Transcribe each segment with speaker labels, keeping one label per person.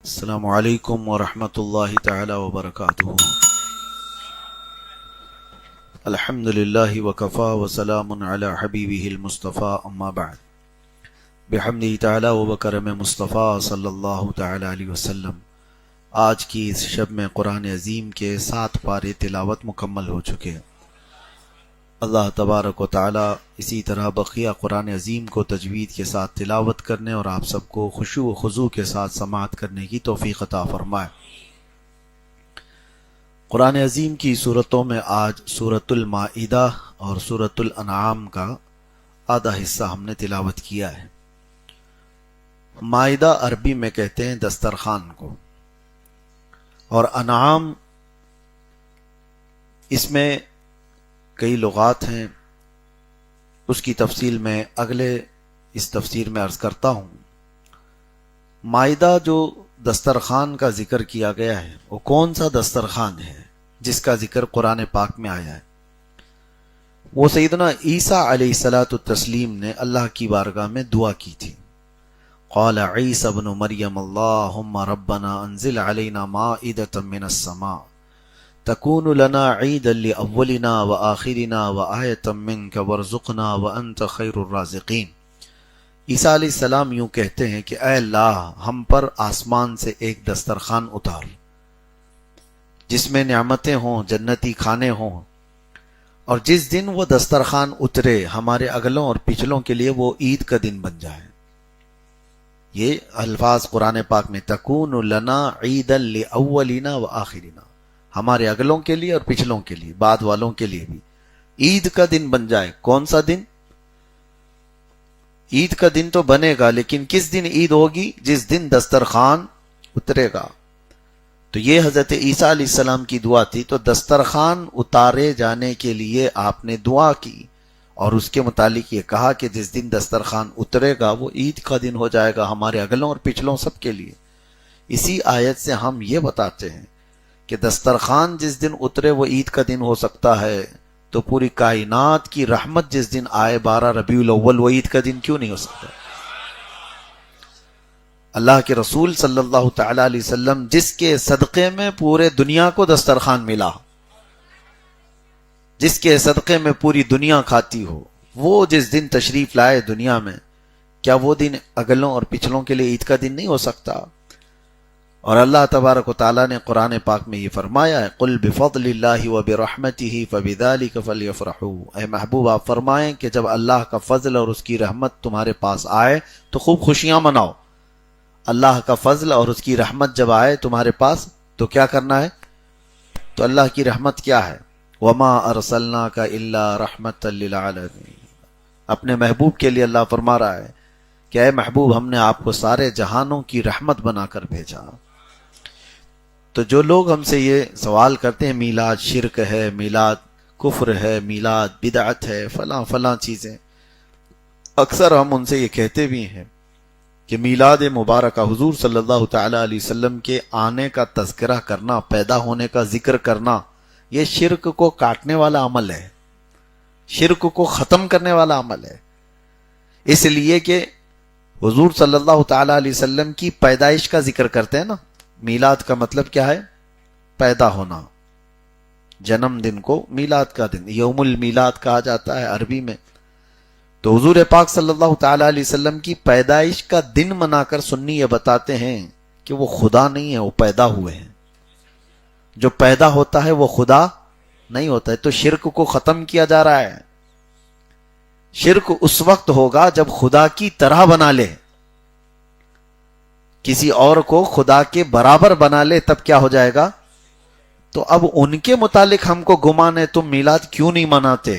Speaker 1: السلام علیکم ورحمۃ اللہ تعالی وبرکاتہ۔ الحمد للہ وکفا وسلام علی حبیبہ المصطفیٰ اما بعد۔ بحمدہ تعالی وبکرم مصطفیٰ صلی اللہ تعالی علیہ وسلم۔ آج کی اس شب میں قرآن عظیم کے 7 پارے تلاوت مکمل ہو چکے ہیں۔ اللہ تبارک و تعالی اسی طرح بقیہ قرآن عظیم کو تجوید کے ساتھ تلاوت کرنے اور آپ سب کو خشوع و خضوع کے ساتھ سماعت کرنے کی توفیق عطا فرمائے۔ قرآن عظیم کی صورتوں میں آج سورۃ المائدہ اور سورۃ الانعام کا آدھا حصہ ہم نے تلاوت کیا ہے۔ مائدہ عربی میں کہتے ہیں دسترخوان کو، اور انعام اس میں کئی لغات ہیں، اس کی تفصیل میں اگلے اس تفسیر میں عرض کرتا ہوں۔ مائدہ جو دسترخوان کا ذکر کیا گیا ہے وہ کون سا دسترخوان ہے جس کا ذکر قرآن پاک میں آیا ہے؟ وہ سیدنا عیسیٰ علیہ الصلاۃ والتسلیم نے اللہ کی بارگاہ میں دعا کی تھی۔ قال عیسی ابن مریم اللہم ربنا انزل علینا مائدۃ من السماء تکون لنا عیدا لأولنا وآخرنا وآیۃ منک وارزقنا وانت خیر الرازقین۔ عیسیٰ علیہ السلام یوں کہتے ہیں کہ اے اللہ، ہم پر آسمان سے ایک دسترخوان اتار جس میں نعمتیں ہوں، جنتی کھانے ہوں، اور جس دن وہ دسترخوان اترے ہمارے اگلوں اور پچھلوں کے لیے وہ عید کا دن بن جائے۔ یہ الفاظ قرآن پاک میں تکون لنا عیدا لأولنا وآخرنا، ہمارے اگلوں کے لیے اور پچھلوں کے لیے، بعد والوں کے لیے بھی عید کا دن بن جائے۔ کون سا دن؟ عید کا دن تو بنے گا، لیکن کس دن عید ہوگی؟ جس دن دسترخوان اترے گا۔ تو یہ حضرت عیسیٰ علیہ السلام کی دعا تھی۔ تو دسترخوان اتارے جانے کے لیے آپ نے دعا کی، اور اس کے متعلق یہ کہا کہ جس دن دسترخوان اترے گا وہ عید کا دن ہو جائے گا ہمارے اگلوں اور پچھلوں سب کے لیے۔ اسی آیت سے ہم یہ بتاتے ہیں کہ دسترخوان جس دن اترے وہ عید کا دن ہو سکتا ہے، تو پوری کائنات کی رحمت جس دن آئے 12 ربیع الاول وہ عید کا دن کیوں نہیں ہو سکتا؟ اللہ کے رسول صلی اللہ تعالی علیہ وسلم جس کے صدقے میں پورے دنیا کو دسترخوان ملا، جس کے صدقے میں پوری دنیا کھاتی ہو، وہ جس دن تشریف لائے دنیا میں، کیا وہ دن اگلوں اور پچھلوں کے لیے عید کا دن نہیں ہو سکتا؟ اور اللہ تبارک و تعالیٰ نے قرآن پاک میں یہ فرمایا ہے قل بفضل اللہ وبرحمتہ فبذلک فلیفرحوا۔ اے محبوب آپ فرمائیں کہ جب اللہ کا فضل اور اس کی رحمت تمہارے پاس آئے تو خوب خوشیاں مناؤ۔ اللہ کا فضل اور اس کی رحمت جب آئے تمہارے پاس تو کیا کرنا ہے؟ تو اللہ کی رحمت کیا ہے؟ وما ارسلناک الا رحمتا للعالمین۔ اپنے محبوب کے لیے اللہ فرما رہا ہے کہ اے محبوب، ہم نے آپ کو سارے جہانوں کی رحمت بنا کر بھیجا۔ تو جو لوگ ہم سے یہ سوال کرتے ہیں میلاد شرک ہے، میلاد کفر ہے، میلاد بدعت ہے، فلاں فلاں چیزیں، اکثر ہم ان سے یہ کہتے بھی ہیں کہ میلاد مبارکہ حضور صلی اللہ تعالی علیہ وسلم کے آنے کا تذکرہ کرنا، پیدا ہونے کا ذکر کرنا، یہ شرک کو کاٹنے والا عمل ہے، شرک کو ختم کرنے والا عمل ہے۔ اس لیے کہ حضور صلی اللہ تعالی علیہ وسلم کی پیدائش کا ذکر کرتے ہیں نا۔ میلاد کا مطلب کیا ہے؟ پیدا ہونا۔ جنم دن کو میلاد کا دن، یوم المیلاد کہا جاتا ہے عربی میں۔ تو حضور پاک صلی اللہ تعالی علیہ وسلم کی پیدائش کا دن منا کر سنی یہ بتاتے ہیں کہ وہ خدا نہیں ہے، وہ پیدا ہوئے ہیں۔ جو پیدا ہوتا ہے وہ خدا نہیں ہوتا ہے۔ تو شرک کو ختم کیا جا رہا ہے۔ شرک اس وقت ہوگا جب خدا کی طرح بنا لے، کسی اور کو خدا کے برابر بنا لے، تب کیا ہو جائے گا؟ تو اب ان کے متعلق ہم کو گمان ہے تم میلاد کیوں نہیں مناتے؟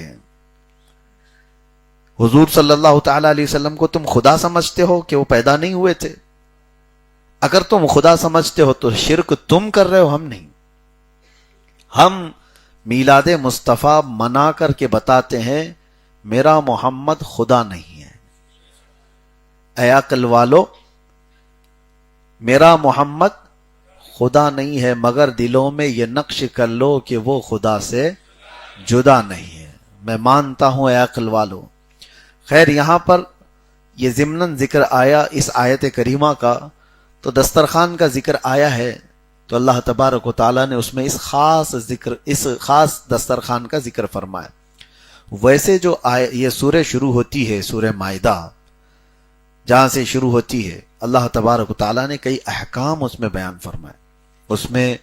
Speaker 1: حضور صلی اللہ تعالی علیہ وسلم کو تم خدا سمجھتے ہو کہ وہ پیدا نہیں ہوئے تھے؟ اگر تم خدا سمجھتے ہو تو شرک تم کر رہے ہو، ہم نہیں۔ ہم میلاد مصطفیٰ منا کر کے بتاتے ہیں میرا محمد خدا نہیں ہے۔ اے عقل والو، میرا محمد خدا نہیں ہے، مگر دلوں میں یہ نقش کر لو کہ وہ خدا سے جدا نہیں ہے۔ میں مانتا ہوں اے عقل والو۔ خیر، یہاں پر یہ ضمناً ذکر آیا اس آیت کریمہ کا، تو دسترخوان کا ذکر آیا ہے تو اللہ تبارک و تعالیٰ نے اس میں اس خاص دسترخوان کا ذکر فرمایا. ویسے جو یہ سورہ شروع ہوتی ہے، سورہ مائدہ جہاں سے شروع ہوتی ہے، اللہ تبارک و تعالیٰ نے کئی احکام اس میں بیان فرمائے. اس میں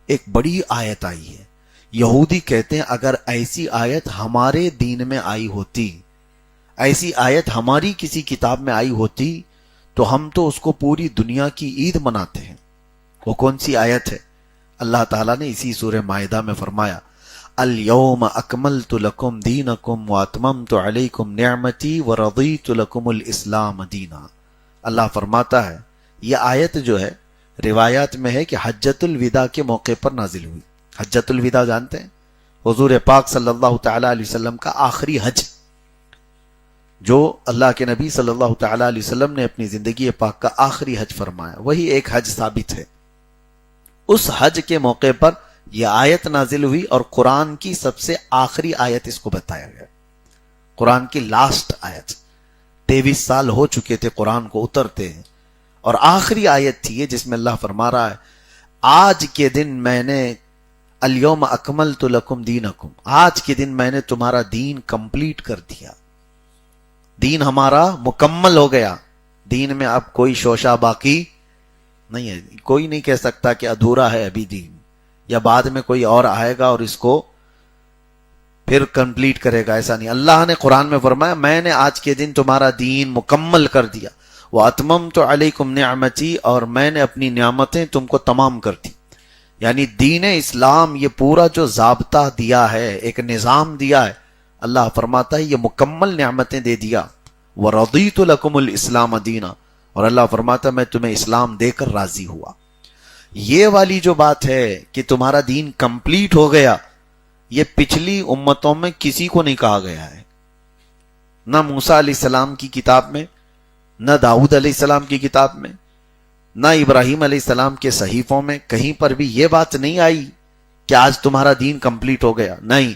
Speaker 1: ایک بڑی آیت آئی ہے. یہودی کہتے ہیں اگر ایسی آیت ہمارے دین میں آئی ہوتی، ایسی آیت ہماری کسی کتاب میں آئی ہوتی تو ہم تو اس کو پوری دنیا کی عید مناتے ہیں. وہ کون سی آیت ہے؟ اللہ تعالیٰ نے اسی سورہ مائدہ میں فرمایا الیوم اکملت لکم دینکم واتممت علیکم نعمتی ورضیت لکم الاسلام دینا. اللہ فرماتا ہے یہ آیت جو ہے روایات میں ہے کہ حجۃ الوداع کے موقع پر نازل ہوئی. حجۃ الوداع جانتے ہیں؟ حضور پاک صلی اللہ تعالی علیہ وسلم کا آخری حج، جو اللہ کے نبی صلی اللہ تعالی علیہ وسلم نے اپنی زندگی پاک کا آخری حج فرمایا، وہی ایک حج ثابت ہے. اس حج کے موقع پر یہ آیت نازل ہوئی اور قرآن کی سب سے آخری آیت اس کو بتایا گیا. قرآن کی لاسٹ آیت. 23 سال ہو چکے تھے قرآن کو اترتے ہیں اور آخری آیت تھی یہ جس میں اللہ فرما رہا ہے آج کے دن میں نے الیوم اکملت لکم دینکم، آج کے دن میں نے تمہارا دین کمپلیٹ کر دیا. دین ہمارا مکمل ہو گیا. دین میں اب کوئی شوشہ باقی نہیں ہے. کوئی نہیں کہہ سکتا کہ ادھورا ہے ابھی دین، یا بعد میں کوئی اور آئے گا اور اس کو پھر کمپلیٹ کرے گا. ایسا نہیں. اللہ نے قرآن میں فرمایا میں نے آج کے دن تمہارا دین مکمل کر دیا. وَأَتْمَمْتُ عَلَيْكُمْ نِعْمَتِي، اور میں نے اپنی نعمتیں تم کو تمام کر دی. یعنی دین اسلام یہ پورا جو ضابطہ دیا ہے، ایک نظام دیا ہے، اللہ فرماتا ہے یہ مکمل نعمتیں دے دیا. وَرَضِيتُ لَكُمُ الْإِسْلَامَ دِينًا، اور اللہ فرماتا ہے میں تمہیں اسلام دے کر راضی ہوا. یہ والی جو بات ہے کہ تمہارا دین کمپلیٹ ہو گیا، یہ پچھلی امتوں میں کسی کو نہیں کہا گیا ہے. نہ موسیٰ علیہ السلام کی کتاب میں، نہ داؤد علیہ السلام کی کتاب میں، نہ ابراہیم علیہ السلام کے صحیفوں میں، کہیں پر بھی یہ بات نہیں آئی کہ آج تمہارا دین کمپلیٹ ہو گیا. نہیں،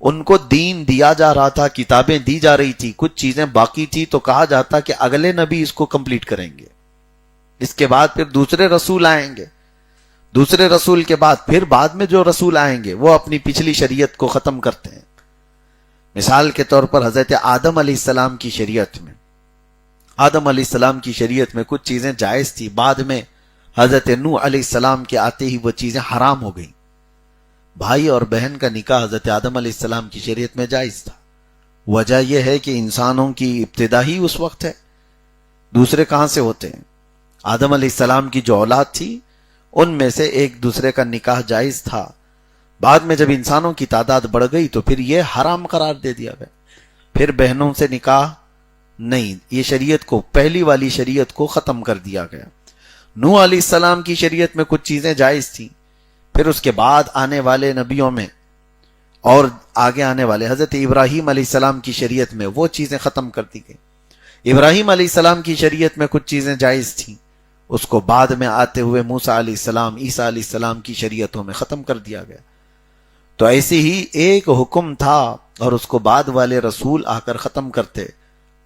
Speaker 1: ان کو دین دیا جا رہا تھا، کتابیں دی جا رہی تھی، کچھ چیزیں باقی تھی تو کہا جاتا کہ اگلے نبی اس کو کمپلیٹ کریں گے، اس کے بعد پھر دوسرے رسول آئیں گے، دوسرے رسول کے بعد پھر بعد میں جو رسول آئیں گے وہ اپنی پچھلی شریعت کو ختم کرتے ہیں. مثال کے طور پر حضرت آدم علیہ السلام کی شریعت میں، آدم علیہ السلام کی شریعت میں کچھ چیزیں جائز تھی، بعد میں حضرت نوح علیہ السلام کے آتے ہی وہ چیزیں حرام ہو گئیں. بھائی اور بہن کا نکاح حضرت آدم علیہ السلام کی شریعت میں جائز تھا. وجہ یہ ہے کہ انسانوں کی ابتدا ہی اس وقت ہے، دوسرے کہاں سے ہوتے ہیں؟ آدم علیہ السلام کی جو اولاد تھی ان میں سے ایک دوسرے کا نکاح جائز تھا. بعد میں جب انسانوں کی تعداد بڑھ گئی تو پھر یہ حرام قرار دے دیا گیا. پھر بہنوں سے نکاح نہیں، یہ شریعت کو، پہلی والی شریعت کو ختم کر دیا گیا. نوح علیہ السلام کی شریعت میں کچھ چیزیں جائز تھیں، پھر اس کے بعد آنے والے نبیوں میں اور آگے آنے والے حضرت ابراہیم علیہ السلام کی شریعت میں وہ چیزیں ختم کر دی گئی. ابراہیم علیہ السلام کی شریعت میں کچھ چیزیں جائز تھیں، اس کو بعد میں آتے ہوئے موسیٰ علیہ السلام، عیسیٰ علیہ السلام کی شریعتوں میں ختم کر دیا گیا. تو ایسے ہی ایک حکم تھا اور اس کو بعد والے رسول آ کر ختم کرتے.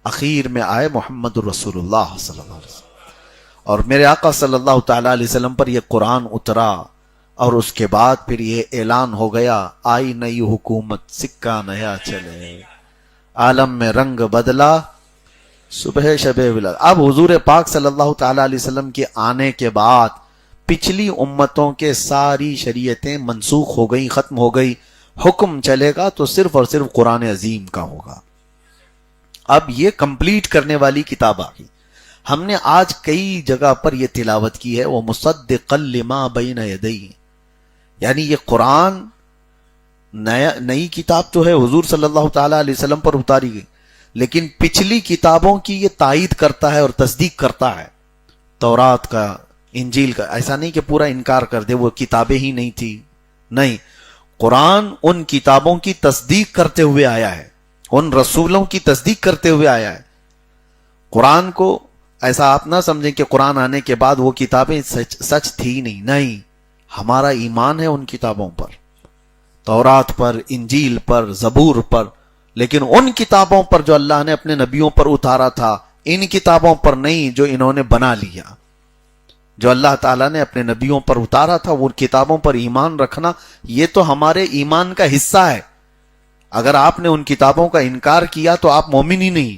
Speaker 1: اخیر میں آئے محمد الرسول اللہ صلی اللہ علیہ وسلم، اور میرے آقا صلی اللہ تعالی علیہ وسلم پر یہ قرآن اترا، اور اس کے بعد پھر یہ اعلان ہو گیا آئی نئی حکومت، سکہ نیا چلے، عالم میں رنگ بدلا صبح شب ولادت. اب حضور پاک صلی اللہ تعالی علیہ وسلم کے آنے کے بعد پچھلی امتوں کے ساری شریعتیں منسوخ ہو گئی، ختم ہو گئی. حکم چلے گا تو صرف اور صرف قرآن عظیم کا ہوگا. اب یہ کمپلیٹ کرنے والی کتاب آ گئی. ہم نے آج کئی جگہ پر یہ تلاوت کی ہے، وہ مصدقا لما بین یدیہ، یعنی یہ قرآن نئی کتاب تو ہے، حضور صلی اللہ تعالی علیہ وسلم پر اتاری گئی، لیکن پچھلی کتابوں کی یہ تائید کرتا ہے اور تصدیق کرتا ہے. تورات کا، انجیل کا، ایسا نہیں کہ پورا انکار کر دے وہ کتابیں ہی نہیں تھی، نہیں، قرآن ان کتابوں کی تصدیق کرتے ہوئے آیا ہے، ان رسولوں کی تصدیق کرتے ہوئے آیا ہے. قرآن کو ایسا آپ نہ سمجھیں کہ قرآن آنے کے بعد وہ کتابیں سچ تھی نہیں، ہمارا ایمان ہے ان کتابوں پر، تورات پر، انجیل پر، زبور پر، لیکن ان کتابوں پر جو اللہ نے اپنے نبیوں پر اتارا تھا، ان کتابوں پر نہیں جو انہوں نے بنا لیا. جو اللہ تعالیٰ نے اپنے نبیوں پر اتارا تھا، وہ کتابوں پر ایمان رکھنا، یہ تو ہمارے ایمان کا حصہ ہے. اگر آپ نے ان کتابوں کا انکار کیا تو آپ مومن ہی نہیں.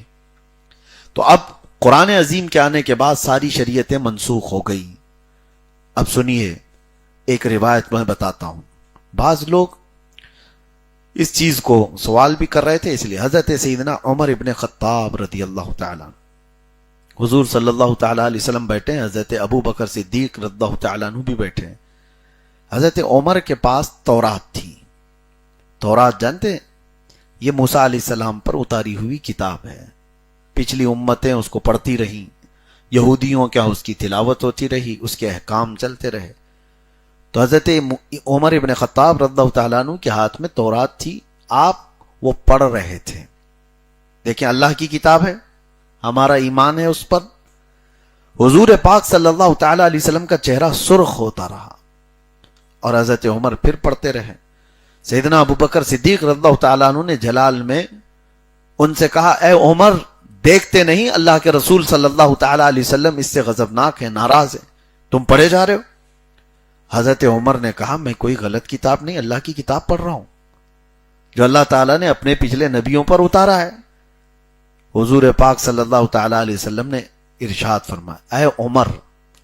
Speaker 1: تو اب قرآن عظیم کے آنے کے بعد ساری شریعتیں منسوخ ہو گئی. اب سنیے ایک روایت میں بتاتا ہوں. بعض لوگ اس چیز کو سوال بھی کر رہے تھے، اس لیے حضرت سیدنا عمر ابن خطاب رضی اللہ تعالیٰ، حضور صلی اللہ تعالیٰ علیہ وسلم بیٹھے ہیں، حضرت ابو بکر صدیق رضی اللہ تعالیٰ عنہ بھی بیٹھے ہیں. حضرت عمر کے پاس تورات تھی. تورات جانتے ہیں؟ یہ موسیٰ علیہ السلام پر اتاری ہوئی کتاب ہے. پچھلی امتیں اس کو پڑھتی رہیں، یہودیوں کیا اس کی تلاوت ہوتی رہی، اس کے احکام چلتے رہے. تو حضرت عمر ابن خطاب رضی اللہ تعالیٰ عنہ کے ہاتھ میں تورات تھی، آپ وہ پڑھ رہے تھے. دیکھیں اللہ کی کتاب ہے، ہمارا ایمان ہے اس پر. حضور پاک صلی اللہ تعالیٰ علیہ وسلم کا چہرہ سرخ ہوتا رہا اور حضرت عمر پھر پڑھتے رہے. سیدنا ابو بکر صدیق رضی اللہ تعالیٰ عنہ نے جلال میں ان سے کہا، اے عمر دیکھتے نہیں اللہ کے رسول صلی اللہ تعالیٰ علیہ وسلم اس سے غضبناک ہے، ناراض ہے، تم پڑھے جا رہے ہو. حضرت عمر نے کہا، میں کوئی غلط کتاب نہیں، اللہ کی کتاب پڑھ رہا ہوں جو اللہ تعالیٰ نے اپنے پچھلے نبیوں پر اتارا ہے. حضور پاک صلی اللہ تعالیٰ علیہ وسلم نے ارشاد فرمایا، اے عمر.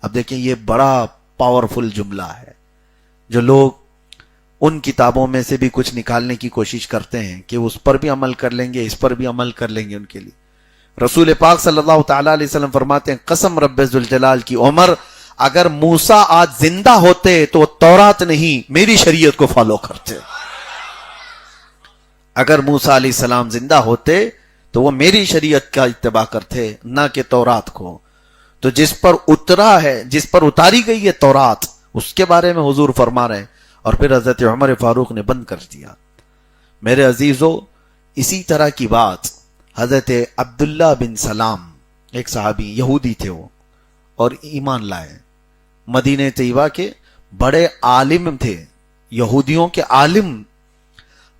Speaker 1: اب دیکھیں یہ بڑا پاورفل جملہ ہے. جو لوگ ان کتابوں میں سے بھی کچھ نکالنے کی کوشش کرتے ہیں کہ اس پر بھی عمل کر لیں گے، اس پر بھی عمل کر لیں گے، ان کے لیے رسول پاک صلی اللہ تعالیٰ علیہ وسلم فرماتے ہیں، قسم رب ذوالجلال کی عمر، اگر موسیٰ آج زندہ ہوتے تو وہ تورات نہیں میری شریعت کو فالو کرتے. اگر موسیٰ علیہ السلام زندہ ہوتے تو وہ میری شریعت کا اتباع کرتے، نہ کہ تورات کو. تو جس پر اترا ہے، جس پر اتاری گئی ہے تورات، اس کے بارے میں حضور فرما رہے ہیں. اور پھر حضرت عمر فاروق نے بند کر دیا. میرے عزیزو، اسی طرح کی بات حضرت عبداللہ بن سلام، ایک صحابی یہودی تھے وہ، اور ایمان لائے. مدینہ طیبہ کے بڑے عالم تھے، یہودیوں کے عالم.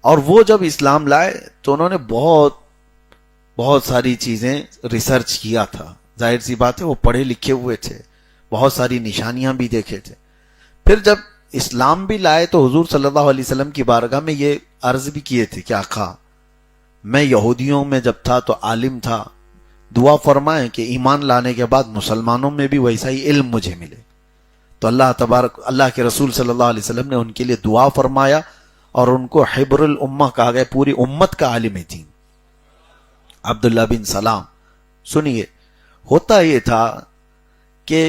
Speaker 1: اور وہ جب اسلام لائے تو انہوں نے بہت ساری چیزیں ریسرچ کیا تھا. ظاہر سی بات ہے وہ پڑھے لکھے ہوئے تھے، بہت ساری نشانیاں بھی دیکھے تھے. پھر جب اسلام بھی لائے تو حضور صلی اللہ علیہ وسلم کی بارگاہ میں یہ عرض بھی کیے تھے کہ آقا، میں یہودیوں میں جب تھا تو عالم تھا، دعا فرمائیں کہ ایمان لانے کے بعد مسلمانوں میں بھی ویسا ہی علم مجھے ملے. تو اللہ کے رسول صلی اللہ علیہ وسلم نے ان کے لیے دعا فرمایا اور ان کو حبر الامہ کہا گیا، پوری امت کا عالم دین عبداللہ بن سلام. سنیے، ہوتا یہ تھا کہ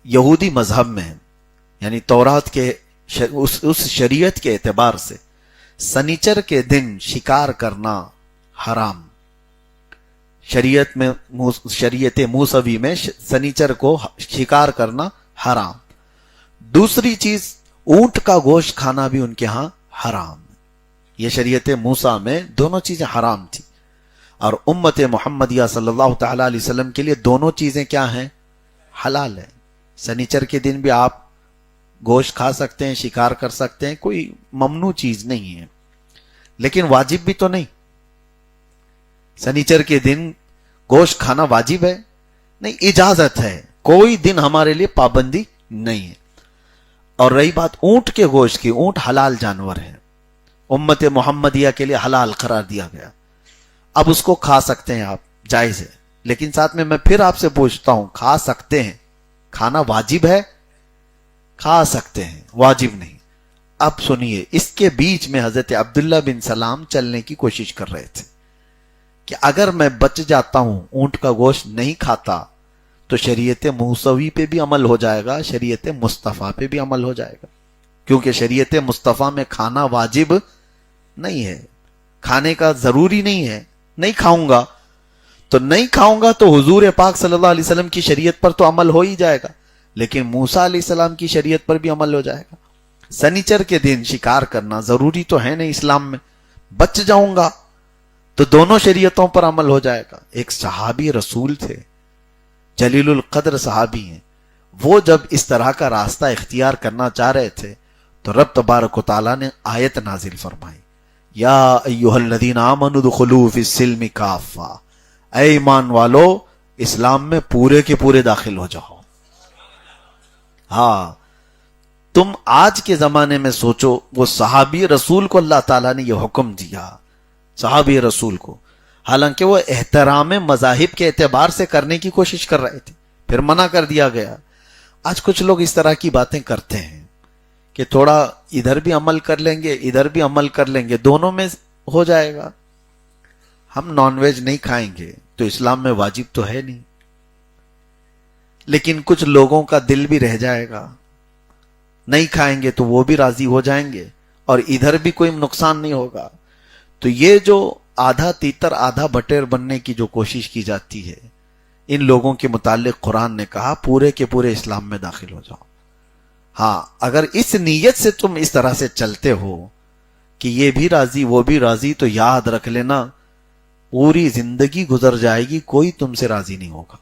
Speaker 1: یہودی مذہب میں، یعنی تورات کے اس شریعت کے اعتبار سے سنیچر کے دن شکار کرنا حرام. شریعت موسوی میں سنیچر کو شکار کرنا حرام. دوسری چیز، اونٹ کا گوشت کھانا بھی ان کے ہاں حرام. یہ شریعت موسیٰ میں دونوں چیزیں حرام تھی. اور امت محمدیہ صلی اللہ تعالیٰ علیہ وسلم کے لیے دونوں چیزیں کیا ہیں؟ حلال ہیں. سنیچر کے دن بھی آپ گوشت کھا سکتے ہیں، شکار کر سکتے ہیں، کوئی ممنوع چیز نہیں ہے، لیکن واجب بھی تو نہیں. سنیچر کے دن گوشت کھانا واجب ہے نہیں، اجازت ہے، کوئی دن ہمارے لیے پابندی نہیں ہے. اور رہی بات اونٹ کے گوشت کی، اونٹ حلال جانور ہے، امت محمدیہ کے لیے حلال قرار دیا گیا. اب اس کو کھا سکتے ہیں آپ، جائز ہے. لیکن ساتھ میں پھر آپ سے پوچھتا ہوں، کھا سکتے ہیں، کھانا واجب ہے؟ کھا سکتے ہیں، واجب نہیں. اب سنیے، اس کے بیچ میں حضرت عبداللہ بن سلام چلنے کی کوشش کر رہے تھے کہ اگر میں بچ جاتا ہوں، اونٹ کا گوشت نہیں کھاتا، تو شریعت موسوی پہ بھی عمل ہو جائے گا، شریعت مصطفیٰ پہ بھی عمل ہو جائے گا. کیونکہ شریعت مصطفیٰ میں کھانا واجب نہیں ہے، کھانے کا ضروری نہیں ہے. نہیں کھاؤں گا تو حضور پاک صلی اللہ علیہ وسلم کی شریعت پر تو عمل ہو ہی جائے گا، لیکن موسیٰ علیہ السلام کی شریعت پر بھی عمل ہو جائے گا. سنیچر کے دن شکار کرنا ضروری تو ہے نہیں اسلام میں، بچ جاؤں گا تو دونوں شریعتوں پر عمل ہو جائے گا. ایک صحابی رسول تھے، جلیل القدر صحابی ہیں، وہ جب اس طرح کا راستہ اختیار کرنا چاہ رہے تھے تو رب تبارک و تعالیٰ نے آیت نازل فرمائی، یا ایھا الذین آمنوا ادخلوا فی السلم کافہ، اے ایمان والو اسلام میں پورے کے پورے داخل ہو جاؤ. ہاں تم آج کے زمانے میں سوچو، وہ صحابی رسول کو اللہ تعالیٰ نے یہ حکم دیا، صحابی رسول کو، حالانکہ وہ احترام مذاہب کے اعتبار سے کرنے کی کوشش کر رہے تھے، پھر منع کر دیا گیا۔ آج کچھ لوگ اس طرح کی باتیں کرتے ہیں کہ تھوڑا ادھر بھی عمل کر لیں گے ادھر بھی عمل کر لیں گے، دونوں میں ہو جائے گا۔ ہم نان ویج نہیں کھائیں گے تو اسلام میں واجب تو ہے نہیں، لیکن کچھ لوگوں کا دل بھی رہ جائے گا، نہیں کھائیں گے تو وہ بھی راضی ہو جائیں گے اور ادھر بھی کوئی نقصان نہیں ہوگا۔ تو یہ جو آدھا تیتر آدھا بٹیر بننے کی جو کوشش کی جاتی ہے، ان لوگوں کے متعلق قرآن نے کہا پورے کے پورے اسلام میں داخل ہو جاؤ۔ ہاں اگر اس نیت سے تم اس طرح سے چلتے ہو کہ یہ بھی راضی وہ بھی راضی، تو یاد رکھ لینا پوری زندگی گزر جائے گی، کوئی تم سے راضی نہیں ہوگا،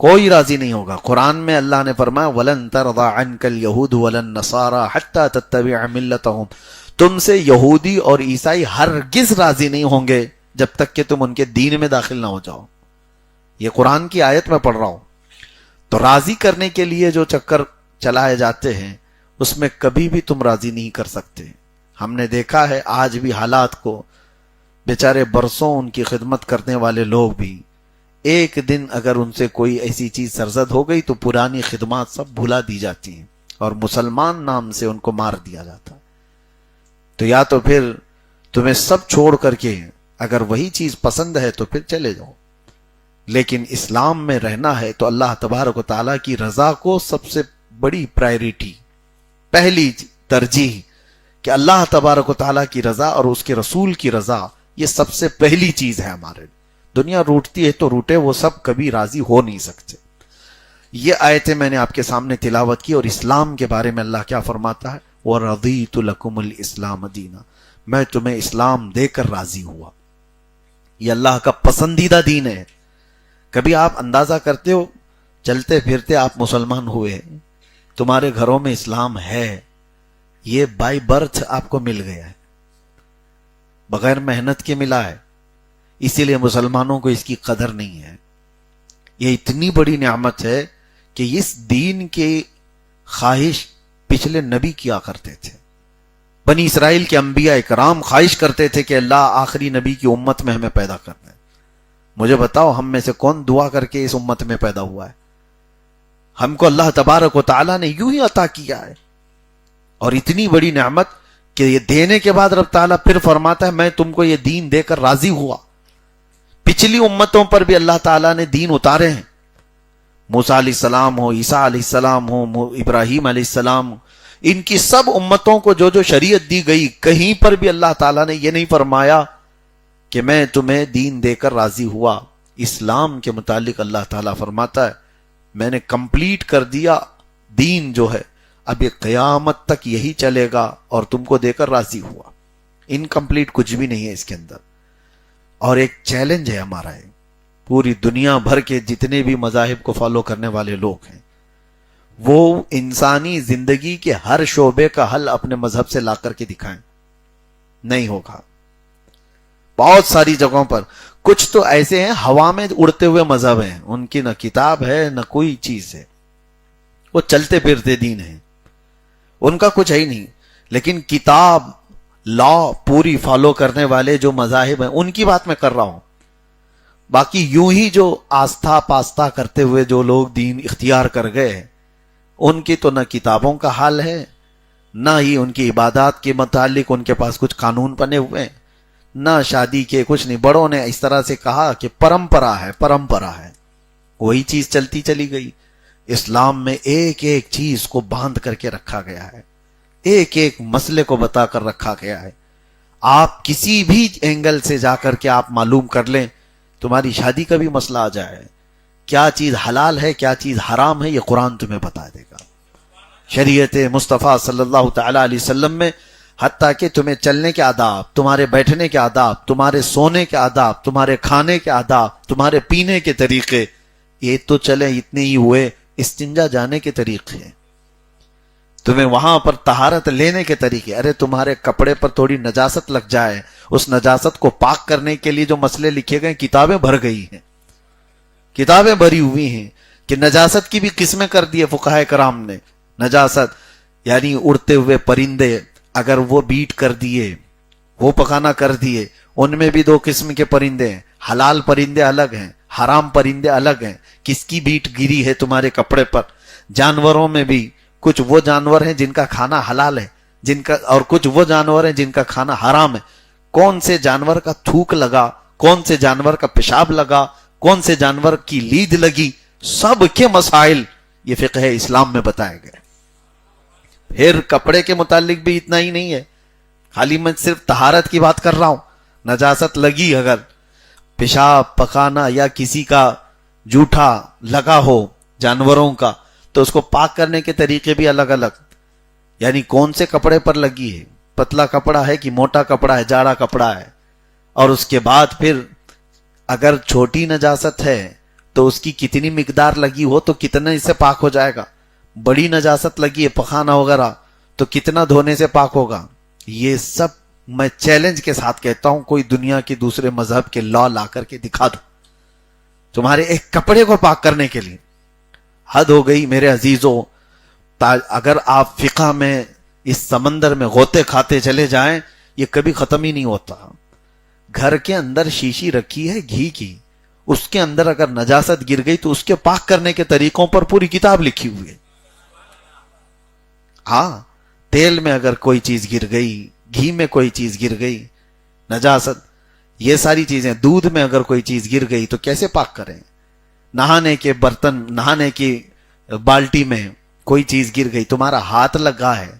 Speaker 1: کوئی راضی نہیں ہوگا۔ قرآن میں اللہ نے فرمایا وَلَن تَرْضَىٰ عَنْكَ الْيَهُودُ وَلَا النَّصَارَىٰ حَتَّىٰ تَتَّبِعَ مِلَّتَهُمْ، تم سے یہودی اور عیسائی ہرگز راضی نہیں ہوں گے جب تک کہ تم ان کے دین میں داخل نہ ہو جاؤ۔ یہ قرآن کی آیت میں پڑھ رہا ہوں۔ تو راضی کرنے کے لیے جو چکر چلائے جاتے ہیں اس میں کبھی بھی تم راضی نہیں کر سکتے۔ ہم نے دیکھا ہے آج بھی حالات کو، بیچارے برسوں ان کی خدمت کرنے والے لوگ بھی ایک دن اگر ان سے کوئی ایسی چیز سرزد ہو گئی تو پرانی خدمات سب بھلا دی جاتی ہیں اور مسلمان نام سے ان کو مار دیا جاتا ہے۔ تو یا تو پھر تمہیں سب چھوڑ کر کے اگر وہی چیز پسند ہے تو پھر چلے جاؤ، لیکن اسلام میں رہنا ہے تو اللہ تبارک و تعالیٰ کی رضا کو سب سے بڑی پرائیورٹی، پہلی ترجیح کہ اللہ تبارک و تعالیٰ کی رضا اور اس کے رسول کی رضا، یہ سب سے پہلی چیز ہے ہمارے لیے۔ دنیا روٹتی ہے تو روٹے، وہ سب کبھی راضی ہو نہیں سکتے۔ یہ آیتیں میں نے آپ کے سامنے تلاوت کی، اور اسلام کے بارے میں اللہ کیا فرماتا ہے، وَرَضِيتُ لَكُمُ الْإِسْلَامَ دِينًا، میں تمہیں اسلام دے کر راضی ہوا۔ یہ اللہ کا پسندیدہ دین ہے۔ کبھی آپ اندازہ کرتے ہو چلتے پھرتے آپ مسلمان ہوئے، تمہارے گھروں میں اسلام ہے، یہ بائی برتھ آپ کو مل گیا ہے، بغیر محنت کے ملا ہے، اسی لیے مسلمانوں کو اس کی قدر نہیں ہے۔ یہ اتنی بڑی نعمت ہے کہ اس دین کی خواہش پچھلے نبی کیا کرتے تھے، بنی اسرائیل کے انبیاء اکرام خواہش کرتے تھے کہ اللہ آخری نبی کی امت میں ہمیں پیدا کرنا ہے۔ مجھے بتاؤ ہم میں سے کون دعا کر کے اس امت میں پیدا ہوا ہے؟ ہم کو اللہ تبارک و تعالیٰ نے یوں ہی عطا کیا ہے، اور اتنی بڑی نعمت کہ یہ دینے کے بعد رب تعالیٰ پھر فرماتا ہے میں تم کو یہ دین دے کر راضی ہوا۔ پچھلی امتوں پر بھی اللہ تعالیٰ نے دین اتارے ہیں، موسیٰ علیہ السلام ہو، عیسیٰ علیہ السلام ہو، ابراہیم علیہ السلام ہو، ان کی سب امتوں کو جو جو شریعت دی گئی، کہیں پر بھی اللہ تعالیٰ نے یہ نہیں فرمایا کہ میں تمہیں دین دے کر راضی ہوا۔ اسلام کے متعلق اللہ تعالیٰ فرماتا ہے میں نے کمپلیٹ کر دیا دین جو ہے، اب یہ قیامت تک یہی چلے گا اور تم کو دے کر راضی ہوا۔ انکمپلیٹ کچھ بھی نہیں ہے اس کے اندر۔ اور ایک چیلنج ہے ہمارا، ہے پوری دنیا بھر کے جتنے بھی مذاہب کو فالو کرنے والے لوگ ہیں، وہ انسانی زندگی کے ہر شعبے کا حل اپنے مذہب سے لا کر کے دکھائیں، نہیں ہوگا۔ بہت ساری جگہوں پر کچھ تو ایسے ہیں ہوا میں اڑتے ہوئے مذہب ہیں، ان کی نہ کتاب ہے نہ کوئی چیز ہے، وہ چلتے پھرتے دین ہیں، ان کا کچھ ہے ہی نہیں۔ لیکن کتاب لا پوری فالو کرنے والے جو مذاہب ہیں ان کی بات میں کر رہا ہوں۔ باقی یوں ہی جو آستھا پاستہ کرتے ہوئے جو لوگ دین اختیار کر گئے، ان کی تو نہ کتابوں کا حال ہے، نہ ہی ان کی عبادات کے متعلق ان کے پاس کچھ قانون بنے ہوئے ہیں، نہ شادی کے کچھ نہیں۔ بڑوں نے اس طرح سے کہا کہ پرمپرا ہے، پرمپرا ہے، وہی چیز چلتی چلی گئی۔ اسلام میں ایک ایک چیز کو باندھ کر کے رکھا گیا ہے، ایک ایک مسئلے کو بتا کر رکھا گیا ہے۔ آپ کسی بھی اینگل سے جا کر کے آپ معلوم کر لیں، تمہاری شادی کا بھی مسئلہ آ جائے، کیا چیز حلال ہے کیا چیز حرام ہے، یہ قرآن تمہیں بتا دے گا۔ شریعت مصطفیٰ صلی اللہ تعالی علیہ وسلم میں حتیٰ کہ تمہیں چلنے کے آداب، تمہارے بیٹھنے کے آداب، تمہارے سونے کے آداب، تمہارے کھانے کے آداب، تمہارے پینے کے طریقے، یہ تو چلے اتنے ہی ہوئے، استنجا جانے کے طریقے، تمہیں وہاں پر طہارت لینے کے طریقے، ارے تمہارے کپڑے پر تھوڑی نجاست لگ جائے، اس نجاست کو پاک کرنے کے لیے جو مسئلے لکھے گئے، کتابیں بھر گئی ہیں، کتابیں بھری ہوئی ہیں۔ کہ نجاست کی بھی قسمیں کر دی فقہائے کرام نے. نجاست یعنی اڑتے ہوئے پرندے اگر وہ بیٹ کر دیے، وہ پکانا کر دیے، ان میں بھی دو قسم کے پرندے ہیں. حلال پرندے الگ ہیں، حرام پرندے الگ ہیں. کس کی بیٹ گری ہے تمہارے کپڑے پر؟ جانوروں میں بھی کچھ وہ جانور ہیں جن کا کھانا حلال ہے، جن کا، اور کچھ وہ جانور ہیں جن کا کھانا حرام ہے. کون سے جانور کا تھوک لگا، کون سے جانور کا پیشاب لگا، کون سے جانور کی لید لگی، سب کے مسائل یہ فقہ اسلام میں بتائے گئے. پھر کپڑے کے متعلق بھی اتنا ہی نہیں ہے، خالی میں صرف طہارت کی بات کر رہا ہوں. نجاست لگی، اگر پیشاب پکانا یا کسی کا جوٹا لگا ہو جانوروں کا، تو اس کو پاک کرنے کے طریقے بھی الگ الگ. یعنی کون سے کپڑے پر لگی ہے، پتلا کپڑا ہے کہ موٹا کپڑا ہے، جاڑا کپڑا ہے. اور اس کے بعد پھر اگر چھوٹی نجاست ہے تو اس کی کتنی مقدار لگی ہو تو کتنا اس سے پاک ہو جائے گا. بڑی نجاست لگی ہے پخانا وغیرہ تو کتنا دھونے سے پاک ہوگا. یہ سب میں چیلنج کے ساتھ کہتا ہوں، کوئی دنیا کے دوسرے مذہب کے لا لا کر کے دکھا دو تمہارے ایک کپڑے کو پاک کرنے کے لیے. حد ہو گئی میرے عزیزوں. اگر آپ فقہ میں اس سمندر میں غوطے کھاتے چلے جائیں یہ کبھی ختم ہی نہیں ہوتا. گھر کے اندر شیشی رکھی ہے گھی کی، اس کے اندر اگر نجاست گر گئی تو اس کے پاک کرنے کے طریقوں پر پوری کتاب لکھی ہوئی ہے. ہاں، تیل میں اگر کوئی چیز گر گئی، گھی میں کوئی چیز گر گئی، نجاست، یہ ساری چیزیں. دودھ میں اگر کوئی چیز گر گئی تو کیسے پاک کریں؟ نہانے کے برتن، نہانے کی بالٹی میں کوئی چیز گر گئی، تمہارا ہاتھ لگا ہے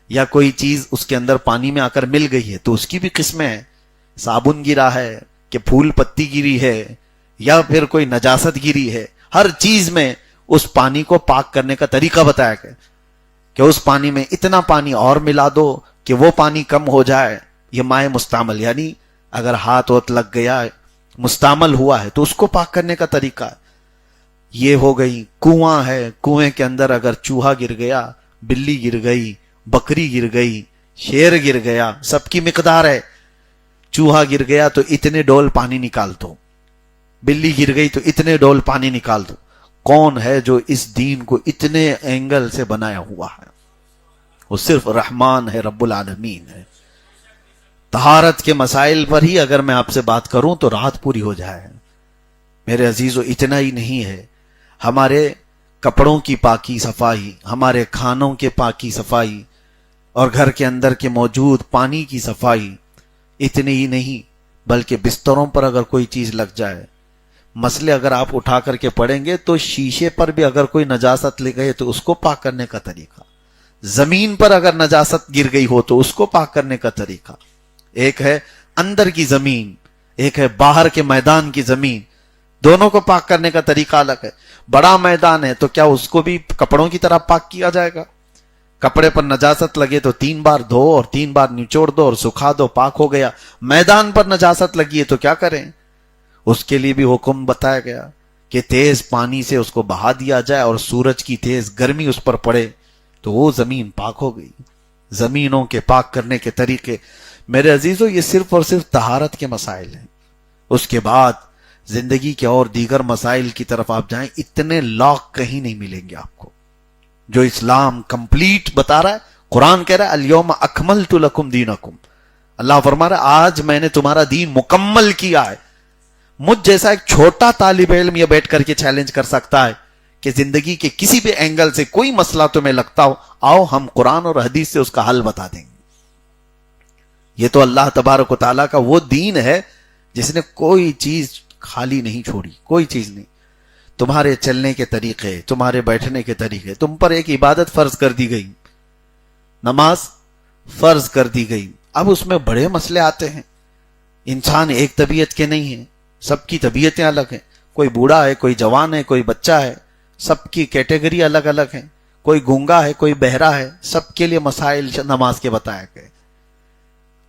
Speaker 1: یا کوئی چیز اس کے اندر پانی میں آ کر مل گئی ہے تو اس کی بھی قسمیں ہیں. صابن گرا ہے کہ پھول پتی گری ہے یا پھر کوئی نجاست گری ہے، ہر چیز میں اس پانی کو پاک کرنے کا طریقہ بتایا گیا کہ اس پانی میں اتنا پانی اور ملا دو کہ وہ پانی کم ہو جائے. یہ مائع مستعمل، یعنی اگر ہاتھ وت لگ گیا مستعمل ہوا ہے تو اس کو پاک کرنے کا طریقہ ہے. یہ ہو گئی. کنواں ہے، کنویں کے اندر اگر چوہا گر گیا، بلی گر گئی، بکری گر گئی، شیر گر گیا، سب کی مقدار ہے. چوہا گر گیا تو اتنے ڈول پانی نکال دو، بلی گر گئی تو اتنے ڈول پانی نکال دو. کون ہے جو اس دین کو اتنے اینگل سے بنایا ہوا ہے؟ وہ صرف رحمان ہے، رب العالمین ہے. طہارت کے مسائل پر ہی اگر میں آپ سے بات کروں تو رات پوری ہو جائے. میرے عزیزو، اتنا ہی نہیں ہے، ہمارے کپڑوں کی پاکی صفائی، ہمارے کھانوں کے پاکی صفائی، اور گھر کے اندر کے موجود پانی کی صفائی. اتنی ہی نہیں بلکہ بستروں پر اگر کوئی چیز لگ جائے، مسئلے اگر آپ اٹھا کر کے پڑھیں گے تو شیشے پر بھی اگر کوئی نجاست لگ گئی تو اس کو پاک کرنے کا طریقہ، زمین پر اگر نجاست گر گئی ہو تو اس کو پاک کرنے کا طریقہ. ایک ہے اندر کی زمین، ایک ہے باہر کے میدان کی زمین، دونوں کو پاک کرنے کا طریقہ الگ ہے. بڑا میدان ہے تو کیا اس کو بھی کپڑوں کی طرح پاک کیا جائے گا؟ کپڑے پر نجاست لگے تو 3 بار دھو اور 3 بار نچوڑ دو اور سکھا دو، پاک ہو گیا. میدان پر نجاست لگی ہے تو کیا کریں؟ اس کے لیے بھی حکم بتایا گیا کہ تیز پانی سے اس کو بہا دیا جائے اور سورج کی تیز گرمی اس پر پڑے تو وہ زمین پاک ہو گئی. زمینوں کے پاک کرنے کے طریقے میرے عزیزو یہ صرف اور صرف طہارت کے مسائل ہیں. اس کے بعد زندگی کے اور دیگر مسائل کی طرف آپ جائیں، اتنے لاک کہیں نہیں ملیں گے آپ کو جو اسلام کمپلیٹ بتا رہا ہے. قرآن کہہ رہا ہے الیوم اکملت لکم دینکم، اللہ فرما رہا ہے آج میں نے تمہارا دین مکمل کیا ہے. مجھ جیسا ایک چھوٹا طالب علم یہ بیٹھ کر کے چیلنج کر سکتا ہے کہ زندگی کے کسی بھی اینگل سے کوئی مسئلہ تمہیں لگتا ہو، آؤ ہم قرآن اور حدیث سے اس کا حل بتا دیں گے. یہ تو اللہ تبارک و تعالیٰ کا وہ دین ہے جس نے کوئی چیز خالی نہیں چھوڑی، کوئی چیز نہیں. تمہارے چلنے کے طریقے، تمہارے بیٹھنے کے طریقے، تم پر ایک عبادت فرض کر دی گئی، نماز فرض کر دی گئی. اب اس میں بڑے مسئلے آتے ہیں. انسان ایک طبیعت کے نہیں ہیں، سب کی طبیعتیں الگ ہیں. کوئی بوڑھا ہے، کوئی جوان ہے، کوئی بچہ ہے، سب کی کیٹیگری الگ الگ ہیں. کوئی گونگا ہے، کوئی بہرا ہے، سب کے لیے مسائل نماز کے بتائے گئے.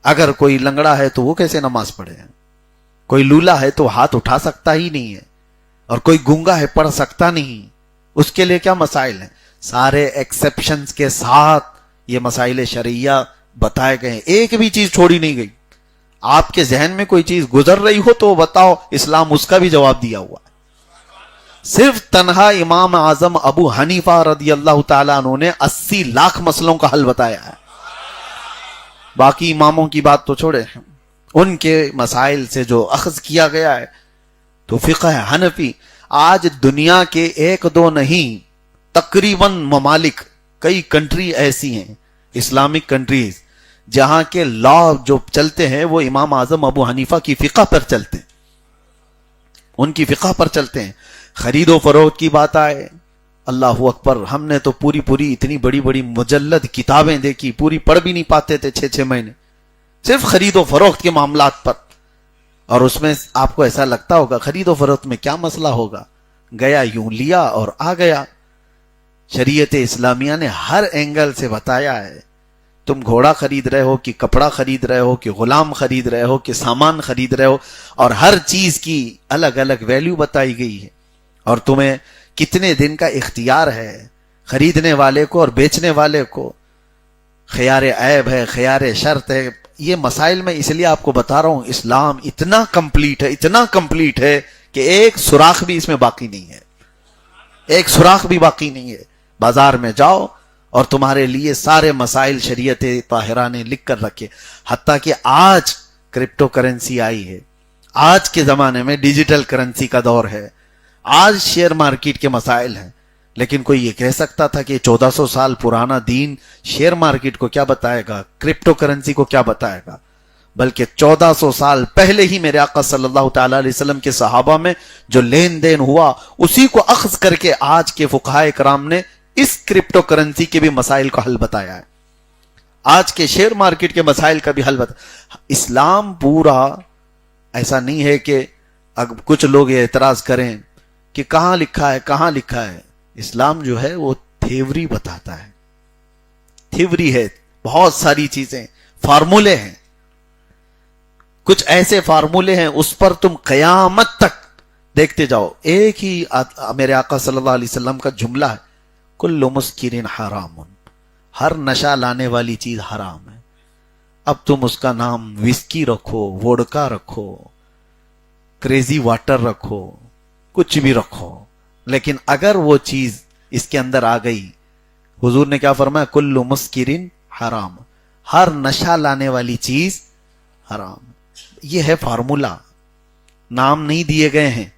Speaker 1: اگر کوئی لنگڑا ہے تو وہ کیسے نماز پڑھے؟ کوئی لولا ہے تو ہاتھ اٹھا سکتا ہی نہیں ہے، اور کوئی گونگا ہے پڑھ سکتا نہیں، اس کے لیے کیا مسائل ہیں؟ سارے ایکسیپشنز کے ساتھ یہ مسائل شرعیہ بتائے گئے ہیں، ایک بھی چیز چھوڑی نہیں گئی. آپ کے ذہن میں کوئی چیز گزر رہی ہو تو بتاؤ، اسلام اس کا بھی جواب دیا ہوا ہے. صرف تنہا امام اعظم ابو حنیفہ رضی اللہ تعالیٰ عنہ نے 80 لاکھ مسئلوں کا حل بتایا ہے. باقی اماموں کی بات تو چھوڑے, ان کے مسائل سے جو اخذ کیا گیا ہے تو فقہ حنفی. آج دنیا کے ایک دو نہیں, تقریباً ممالک, کئی کنٹری ایسی ہیں اسلامک کنٹریز جہاں کے لا جو چلتے ہیں وہ امام اعظم ابو حنیفہ کی فقہ پر چلتے ہیں, ان کی فقہ پر چلتے ہیں. خرید و فروخت کی بات آئے, اللہ اکبر, ہم نے تو پوری اتنی بڑی بڑی مجلد کتابیں دیکھی, پوری پڑھ بھی نہیں پاتے تھے 6 مہینے, صرف خرید و فروخت کے معاملات پر. اور اس میں آپ کو ایسا لگتا ہوگا خرید و فروخت میں کیا مسئلہ ہوگا, گیا یوں لیا اور آ گیا. شریعت اسلامیہ نے ہر اینگل سے بتایا ہے. تم گھوڑا خرید رہے ہو کہ کپڑا خرید رہے ہو کہ غلام خرید رہے ہو کہ سامان خرید رہے ہو, اور ہر چیز کی الگ الگ ویلیو بتائی گئی ہے, اور تمہیں کتنے دن کا اختیار ہے خریدنے والے کو اور بیچنے والے کو. خیار عیب ہے, خیار شرط ہے. یہ مسائل میں اس لیے آپ کو بتا رہا ہوں, اسلام اتنا کمپلیٹ ہے کہ ایک سوراخ بھی اس میں باقی نہیں ہے, ایک سوراخ بھی باقی نہیں ہے. بازار میں جاؤ اور تمہارے لیے سارے مسائل شریعت طاہرہ نے لکھ کر رکھے. حتیٰ کہ آج کرپٹو کرنسی آئی ہے, آج کے زمانے میں ڈیجیٹل کرنسی کا دور ہے, آج شیئر مارکیٹ کے مسائل ہیں. لیکن کوئی یہ کہہ سکتا تھا کہ 1400 سال پرانا دین شیئر مارکیٹ کو کیا بتائے گا, کرپٹو کرنسی کو کیا بتائے گا؟ بلکہ 1400 سال پہلے ہی میرے آقا صلی اللہ تعالی علیہ وسلم کے صحابہ میں جو لین دین ہوا اسی کو اخذ کر کے آج کے فقہائے کرام نے اس کرپٹو کرنسی کے بھی مسائل کا حل بتایا ہے, آج کے شیئر مارکیٹ کے مسائل کا بھی حل بتایا. اسلام پورا ایسا نہیں ہے کہ اب کچھ لوگ یہ اعتراض کریں کہ کہاں لکھا ہے. اسلام جو ہے وہ تھیوری بتاتا ہے, تھیوری ہے, بہت ساری چیزیں, فارمولے ہیں, کچھ ایسے فارمولے ہیں اس پر تم قیامت تک دیکھتے جاؤ. ایک ہی میرے آقا صلی اللہ علیہ وسلم کا جملہ ہے, کل مسکرین حرام, ہر نشہ لانے والی چیز حرام ہے. اب تم اس کا نام وسکی رکھو, ووڈکا رکھو, کریزی واٹر رکھو, کچھ بھی رکھو, لیکن اگر وہ چیز اس کے اندر آ گئی, حضور نے کیا فرمایا, کل مسکرین حرام, ہر نشہ لانے والی چیز حرام. یہ ہے فارمولا, نام نہیں دیے گئے ہیں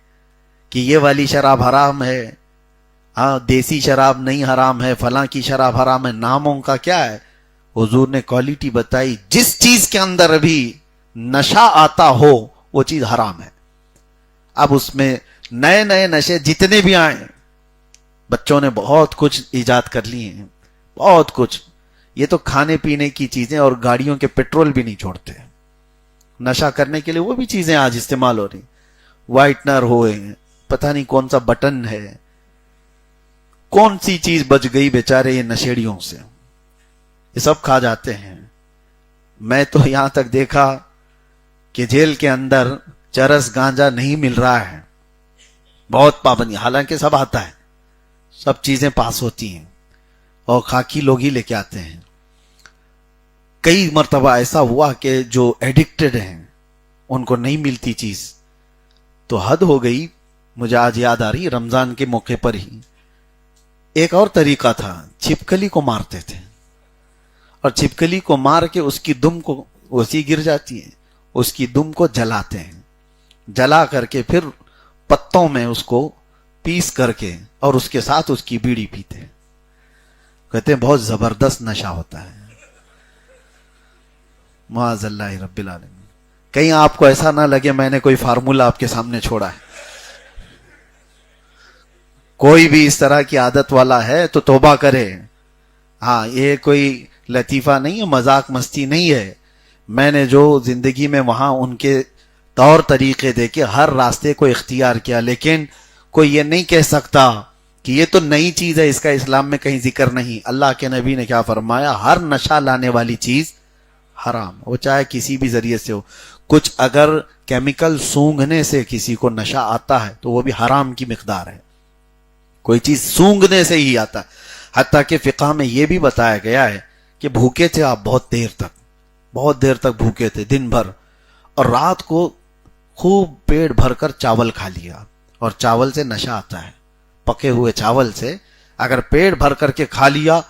Speaker 1: کہ یہ والی شراب حرام ہے, ہاں دیسی شراب نہیں حرام ہے, فلاں کی شراب حرام ہے. ناموں کا کیا ہے, حضور نے کوالٹی بتائی, جس چیز کے اندر ابھی نشہ آتا ہو وہ چیز حرام ہے. اب اس میں نئے نشے جتنے بھی آئے, بچوں نے بہت کچھ ایجاد کر لیے ہیں, بہت کچھ. یہ تو کھانے پینے کی چیزیں اور گاڑیوں کے پیٹرول بھی نہیں چھوڑتے, نشہ کرنے کے لیے وہ بھی چیزیں آج استعمال ہو رہی, وائٹنر ہوئے, پتہ نہیں کون سا بٹن ہے, کون سی چیز بچ گئی بیچارے یہ نشیڑیوں سے, یہ سب کھا جاتے ہیں. میں تو یہاں تک دیکھا کہ جیل کے اندر چرس گانجا نہیں مل رہا ہے, بہت پابندی, حالانکہ سب آتا ہے, سب چیزیں پاس ہوتی ہیں اور خاکی لوگ ہی لے کے آتے ہیں. کئی مرتبہ ایسا ہوا کہ جو ایڈکٹڈ ہیں ان کو نہیں ملتی چیز, تو حد ہو گئی. مجھے آج یاد آ رہی, رمضان کے موقع پر ہی ایک اور طریقہ تھا, چھپکلی کو مارتے تھے, اور چھپکلی کو مار کے اس کی دم کو, ویسی گر جاتی ہے, اس کی دم کو جلاتے ہیں, جلا کر کے پھر پتوں میں اس کو پیس کر کے اور اس کے ساتھ اس کی بیڑی پیتے ہیں. کہتے ہیں بہت زبردست نشہ ہوتا ہے. معاذ اللہ رب العالمین. کہیں آپ کو ایسا نہ لگے میں نے کوئی فارمولا آپ کے سامنے چھوڑا ہے. کوئی بھی اس طرح کی عادت والا ہے تو توبہ کرے. ہاں, یہ کوئی لطیفہ نہیں ہے, مذاق مستی نہیں ہے. میں نے جو زندگی میں وہاں ان کے طور طریقے دیکھے, ہر راستے کو اختیار کیا, لیکن کوئی یہ نہیں کہہ سکتا کہ یہ تو نئی چیز ہے, اس کا اسلام میں کہیں ذکر نہیں. اللہ کے نبی نے کیا فرمایا, ہر نشہ لانے والی چیز حرام, وہ چاہے کسی بھی ذریعے سے ہو. کچھ اگر کیمیکل سونگھنے سے کسی کو نشہ آتا ہے تو وہ بھی حرام کی مقدار ہے, کوئی چیز سونگھنے سے ہی آتا ہے. حتیٰ کہ فقہ میں یہ بھی بتایا گیا ہے کہ بھوکے تھے آپ بہت دیر تک بھوکے تھے, دن بھر, اور رات کو خوب پیٹ بھر کر چاول کھا لیا اور چاول سے نشہ آتا ہے. پکے ہوئے چاول سے اگر پیٹ بھر کر کے کھا لیا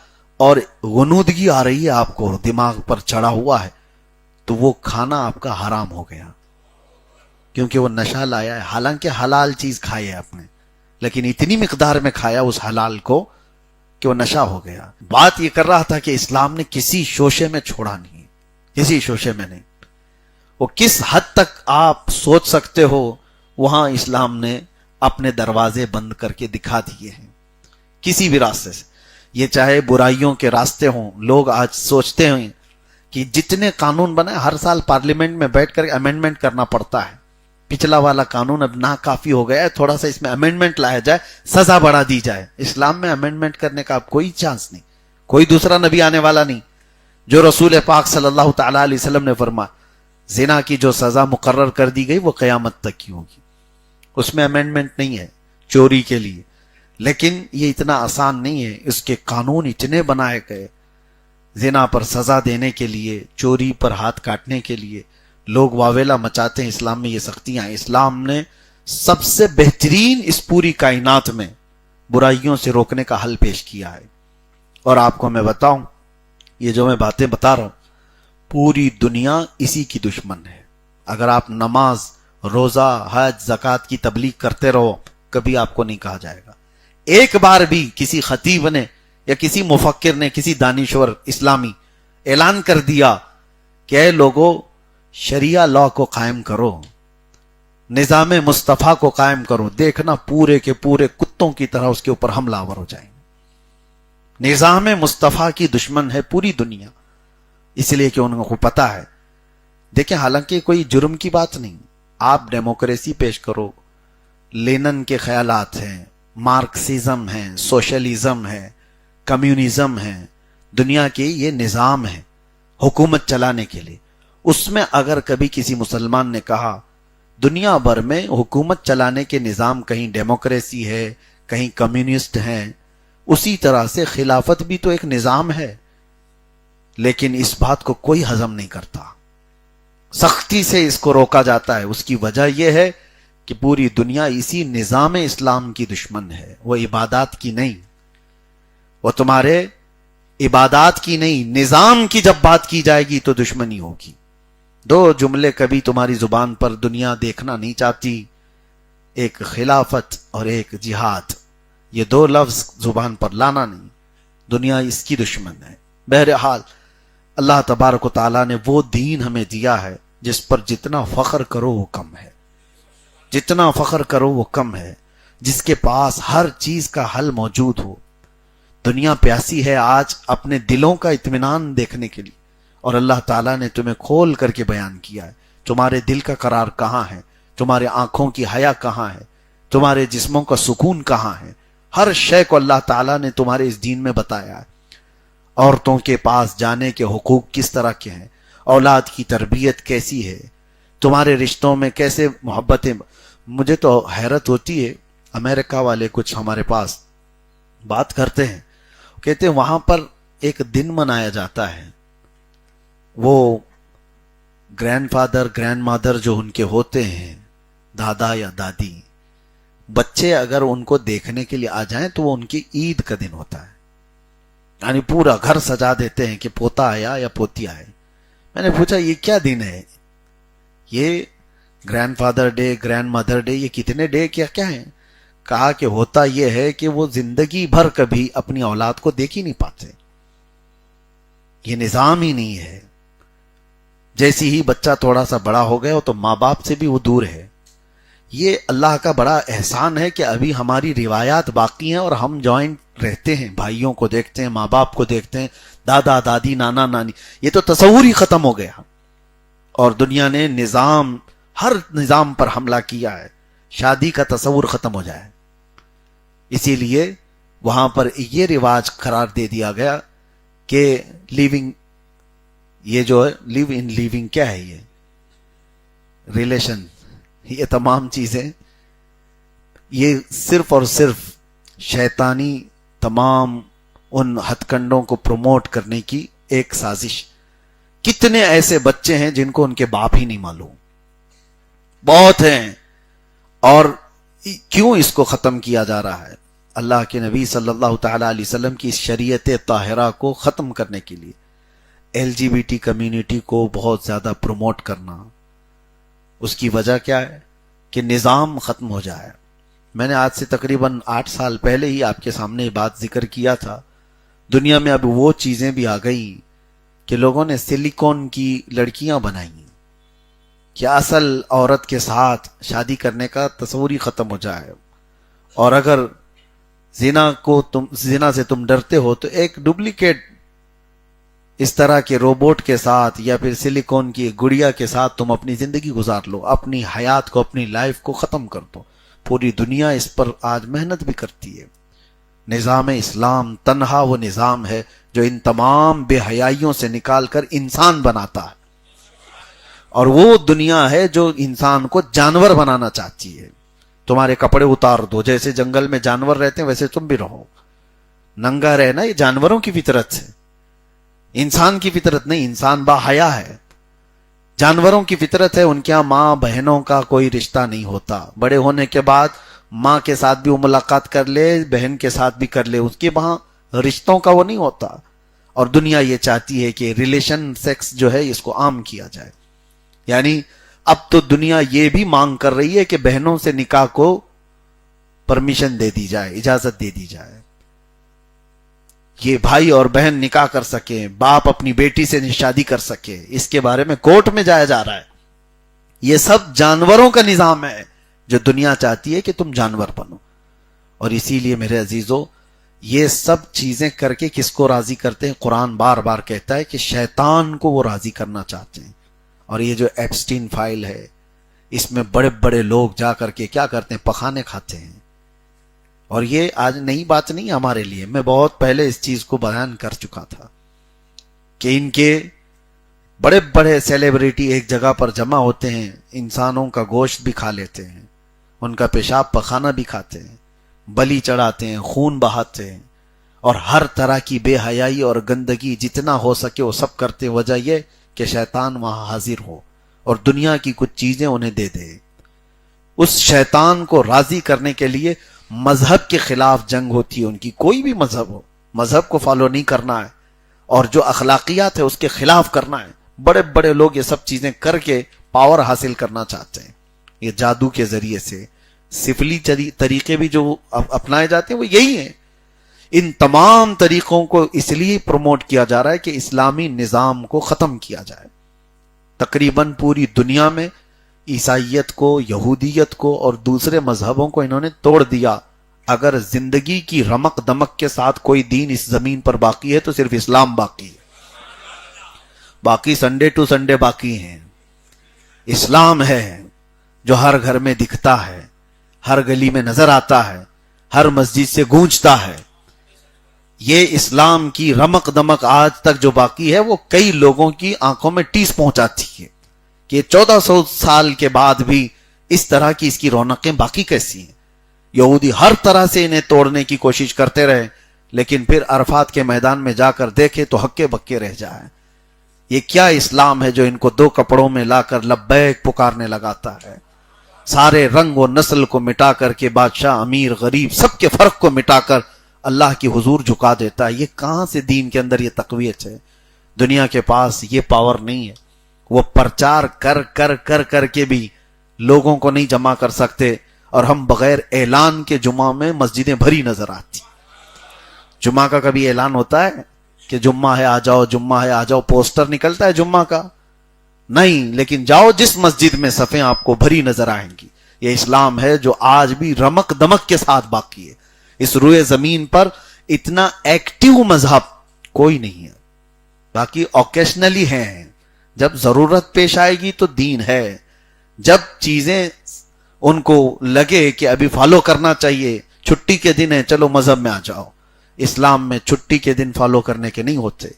Speaker 1: اور غنودگی آ رہی ہے آپ کو, دماغ پر چڑھا ہوا ہے, تو وہ کھانا آپ کا حرام ہو گیا, کیونکہ وہ نشہ لایا ہے. حالانکہ حلال چیز کھائی ہے آپ نے, لیکن اتنی مقدار میں کھایا اس حلال کو کہ وہ نشہ ہو گیا. بات یہ کر رہا تھا کہ اسلام نے کسی شوشے میں چھوڑا نہیں, کسی شوشے میں نہیں. وہ کس حد تک آپ سوچ سکتے ہو وہاں اسلام نے اپنے دروازے بند کر کے دکھا دیے ہیں, کسی بھی راستے سے. یہ چاہے برائیوں کے راستے ہوں. لوگ آج سوچتے ہیں کہ جتنے قانون بنے ہر سال پارلیمنٹ میں بیٹھ کر امینڈمنٹ کرنا پڑتا ہے. پچھلا والا قانون اب ناکافی ہو گیا ہے, تھوڑا سا اس میں امینڈمنٹ لایا جائے, سزا بڑھا دی جائے. اسلام میں امینڈمنٹ کرنے کا اب کوئی چانس نہیں, کوئی دوسرا نبی آنے والا نہیں. جو رسول پاک صلی اللہ تعالی علیہ وسلم نے فرمایا زنا کی جو سزا مقرر کر دی گئی وہ قیامت تک کی ہوگی, اس میں امینڈمنٹ نہیں ہے چوری کے لیے. لیکن یہ اتنا آسان نہیں ہے, اس کے قانون اتنے بنائے گئے زنا پر سزا دینے کے لیے, چوری پر ہاتھ کاٹنے کے لیے. لوگ واویلا مچاتے ہیں اسلام میں یہ سختیاں ہیں. اسلام نے سب سے بہترین اس پوری کائنات میں برائیوں سے روکنے کا حل پیش کیا ہے. اور آپ کو میں بتاؤں, یہ جو میں باتیں بتا رہا ہوں پوری دنیا اسی کی دشمن ہے. اگر آپ نماز, روزہ, حج, زکوٰۃ کی تبلیغ کرتے رہو کبھی آپ کو نہیں کہا جائے گا. ایک بار بھی کسی خطیب نے یا کسی مفکر نے, کسی دانشور اسلامی اعلان کر دیا کہ اے لوگوں شریعہ لا کو قائم کرو, نظام مصطفیٰ کو قائم کرو, دیکھنا پورے کے پورے کتوں کی طرح اس کے اوپر حملہ آور ہو جائیں گے. نظام مصطفیٰ کی دشمن ہے پوری دنیا, اس لیے کہ ان کو پتا ہے. دیکھیں حالانکہ کوئی جرم کی بات نہیں, آپ ڈیموکریسی پیش کرو, لینن کے خیالات ہیں, مارکسزم ہے, سوشلزم ہے, کمیونزم ہے, دنیا کے یہ نظام ہے حکومت چلانے کے لیے. اس میں اگر کبھی کسی مسلمان نے کہا دنیا بھر میں حکومت چلانے کے نظام کہیں ڈیموکریسی ہے کہیں کمیونسٹ ہیں, اسی طرح سے خلافت بھی تو ایک نظام ہے, لیکن اس بات کو کوئی ہضم نہیں کرتا, سختی سے اس کو روکا جاتا ہے. اس کی وجہ یہ ہے کہ پوری دنیا اسی نظام اسلام کی دشمن ہے. وہ عبادات کی نہیں, وہ تمہارے عبادات کی نہیں, نظام کی جب بات کی جائے گی تو دشمنی ہوگی. دو جملے کبھی تمہاری زبان پر دنیا دیکھنا نہیں چاہتی, ایک خلافت اور ایک جہاد. یہ دو لفظ زبان پر لانا نہیں, دنیا اس کی دشمن ہے. بہرحال اللہ تبارک و تعالیٰ نے وہ دین ہمیں دیا ہے جس پر جتنا فخر کرو وہ کم ہے, جتنا فخر کرو وہ کم ہے, جس کے پاس ہر چیز کا حل موجود ہو. دنیا پیاسی ہے آج اپنے دلوں کا اطمینان دیکھنے کے لیے, اور اللہ تعالیٰ نے تمہیں کھول کر کے بیان کیا ہے تمہارے دل کا قرار کہاں ہے, تمہارے آنکھوں کی حیا کہاں ہے, تمہارے جسموں کا سکون کہاں ہے. ہر شے کو اللہ تعالیٰ نے تمہارے اس دین میں بتایا ہے. عورتوں کے پاس جانے کے حقوق کس طرح کے ہیں, اولاد کی تربیت کیسی ہے, تمہارے رشتوں میں کیسے محبتیں. مجھے تو حیرت ہوتی ہے, امریکہ والے کچھ ہمارے پاس بات کرتے ہیں, کہتے ہیں وہاں پر ایک دن منایا جاتا ہے, وہ گرینڈ فادر گرینڈ مادر جو ان کے ہوتے ہیں, دادا یا دادی, بچے اگر ان کو دیکھنے کے لیے آ جائیں تو وہ ان کی عید کا دن ہوتا ہے. یعنی پورا گھر سجا دیتے ہیں کہ پوتا آیا یا پوتی آئے. میں نے پوچھا یہ کیا دن ہے, یہ grand father day, grand mother day, یہ کتنے ڈے کیا ہیں؟ کہا کہ ہوتا یہ ہے کہ وہ زندگی بھر کبھی اپنی اولاد کو دیکھ ہی نہیں پاتے, یہ نظام ہی نہیں ہے. جیسی ہی بچہ تھوڑا سا بڑا ہو گیا تو ماں باپ سے بھی وہ دور ہے. یہ اللہ کا بڑا احسان ہے کہ ابھی ہماری روایات باقی ہیں اور ہم جوائنٹ رہتے ہیں, بھائیوں کو دیکھتے ہیں, ماں باپ کو دیکھتے ہیں, دادا دادی نانا نانی. یہ تو تصور ہی ختم ہو گیا, اور دنیا نے نظام, ہر نظام پر حملہ کیا ہے. شادی کا تصور ختم ہو جائے, اسی لیے وہاں پر یہ رواج قرار دے دیا گیا کہ لیونگ, یہ جو ہے لیو ان لیونگ کیا ہے, یہ ریلیشن, یہ تمام چیزیں یہ صرف اور صرف شیطانی تمام ان ہتھ کنڈوں کو پروموٹ کرنے کی ایک سازش. کتنے ایسے بچے ہیں جن کو ان کے باپ ہی نہیں معلوم, بہت ہیں. اور کیوں اس کو ختم کیا جا رہا ہے؟ اللہ کے نبی صلی اللہ تعالی علیہ وسلم کی اس شریعت طاہرہ کو ختم کرنے کے لیے LGBT کمیونٹی کو بہت زیادہ پروموٹ کرنا۔ اس کی وجہ کیا ہے؟ کہ نظام ختم ہو جائے۔ میں نے آج سے تقریباً 8 سال پہلے ہی آپ کے سامنے یہ بات ذکر کیا تھا، دنیا میں اب وہ چیزیں بھی آ گئی کہ لوگوں نے سلیکون کی لڑکیاں بنائی کہ اصل عورت کے ساتھ شادی کرنے کا تصور ہی ختم ہو جائے، اور اگر زنا سے تم ڈرتے ہو تو ایک ڈپلیکیٹ اس طرح کے روبوٹ کے ساتھ یا پھر سلیکون کی گڑیا کے ساتھ تم اپنی زندگی گزار لو، اپنی حیات کو، اپنی لائف کو ختم کر دو۔ پوری دنیا اس پر آج محنت بھی کرتی ہے۔ نظام اسلام تنہا وہ نظام ہے جو ان تمام بے حیائیوں سے نکال کر انسان بناتا ہے، اور وہ دنیا ہے جو انسان کو جانور بنانا چاہتی ہے۔ تمہارے کپڑے اتار دو، جیسے جنگل میں جانور رہتے ہیں ویسے تم بھی رہو، ننگا رہنا یہ جانوروں کی فطرت ہے، انسان کی فطرت نہیں۔ انسان با حیا ہے، جانوروں کی فطرت ہے، ان کے یہاں ماں بہنوں کا کوئی رشتہ نہیں ہوتا، بڑے ہونے کے بعد ماں کے ساتھ بھی وہ ملاقات کر لے، بہن کے ساتھ بھی کر لے، اس کے وہاں رشتوں کا وہ نہیں ہوتا۔ اور دنیا یہ چاہتی ہے کہ ریلیشن سیکس جو ہے اس کو عام کیا جائے، یعنی اب تو دنیا یہ بھی مانگ کر رہی ہے کہ بہنوں سے نکاح کو پرمیشن دے دی جائے، اجازت دے دی جائے، یہ بھائی اور بہن نکاح کر سکیں، باپ اپنی بیٹی سے شادی کر سکے، اس کے بارے میں کورٹ میں جایا جا رہا ہے۔ یہ سب جانوروں کا نظام ہے جو دنیا چاہتی ہے کہ تم جانور بنو۔ اور اسی لیے میرے عزیزو، یہ سب چیزیں کر کے کس کو راضی کرتے ہیں؟ قرآن بار بار کہتا ہے کہ شیطان کو وہ راضی کرنا چاہتے ہیں۔ اور یہ جو ایپسٹین فائل ہے، اس میں بڑے بڑے لوگ جا کر کے کیا کرتے ہیں؟ پخانے کھاتے ہیں۔ اور یہ آج نئی بات نہیں ہمارے لیے، میں بہت پہلے اس چیز کو بیان کر چکا تھا کہ ان کے بڑے بڑے سیلیبریٹی ایک جگہ پر جمع ہوتے ہیں، انسانوں کا گوشت بھی کھا لیتے ہیں، ان کا پیشاب پخانہ بھی کھاتے ہیں، بلی چڑھاتے ہیں، خون بہاتے ہیں، اور ہر طرح کی بے حیائی اور گندگی جتنا ہو سکے وہ سب کرتے ہیں۔ وجہ یہ کہ شیطان وہاں حاضر ہو اور دنیا کی کچھ چیزیں انہیں دے دے۔ اس شیطان کو راضی کرنے کے لیے مذہب کے خلاف جنگ ہوتی ہے ان کی، کوئی بھی مذہب ہو، مذہب کو فالو نہیں کرنا ہے، اور جو اخلاقیات ہے اس کے خلاف کرنا ہے۔ بڑے بڑے لوگ یہ سب چیزیں کر کے پاور حاصل کرنا چاہتے ہیں، یہ جادو کے ذریعے سے، سفلی طریقے بھی جو اپنائے جاتے ہیں وہ یہی ہیں۔ ان تمام طریقوں کو اس لیے پروموٹ کیا جا رہا ہے کہ اسلامی نظام کو ختم کیا جائے۔ تقریباً پوری دنیا میں عیسائیت کو، یہودیت کو اور دوسرے مذہبوں کو انہوں نے توڑ دیا۔ اگر زندگی کی رمق دمک کے ساتھ کوئی دین اس زمین پر باقی ہے تو صرف اسلام باقی ہے، باقی سنڈے ٹو سنڈے باقی ہیں۔ اسلام ہے جو ہر گھر میں دکھتا ہے، ہر گلی میں نظر آتا ہے، ہر مسجد سے گونجتا ہے۔ یہ اسلام کی رمق دمک آج تک جو باقی ہے وہ کئی لوگوں کی آنکھوں میں ٹیس پہنچاتی ہے کہ 1400 سال کے بعد بھی اس طرح کی اس کی رونقیں باقی کیسی ہیں۔ یہودی ہر طرح سے انہیں توڑنے کی کوشش کرتے رہے، لیکن پھر عرفات کے میدان میں جا کر دیکھے تو ہکے بکے رہ جائے۔ یہ کیا اسلام ہے جو ان کو 2 کپڑوں میں لا کر لبیک پکارنے لگاتا ہے؟ سارے رنگ و نسل کو مٹا کر کے، بادشاہ امیر غریب سب کے فرق کو مٹا کر اللہ کی حضور جھکا دیتا ہے۔ یہ کہاں سے دین کے اندر یہ تقویت ہے؟ دنیا کے پاس یہ پاور نہیں ہے، وہ پرچار کر کر کر کر کے بھی لوگوں کو نہیں جمع کر سکتے، اور ہم بغیر اعلان کے جمعہ میں مسجدیں بھری نظر آتی۔ جمعہ کا کبھی اعلان ہوتا ہے کہ جمعہ ہے آ جاؤ، جمعہ ہے آ جاؤ، پوسٹر نکلتا ہے جمعہ کا؟ نہیں، لیکن جاؤ جس مسجد میں صفیں آپ کو بھری نظر آئیں گی۔ یہ اسلام ہے جو آج بھی رمق دمک کے ساتھ باقی ہے۔ اس روئے زمین پر اتنا ایکٹیو مذہب کوئی نہیں ہے، باقی اوکیشنلی ہیں، جب ضرورت پیش آئے گی تو دین ہے، جب چیزیں ان کو لگے کہ ابھی فالو کرنا چاہیے، چھٹی کے دن ہے چلو مذہب میں آ جاؤ۔ اسلام میں چھٹی کے دن فالو کرنے کے نہیں ہوتے۔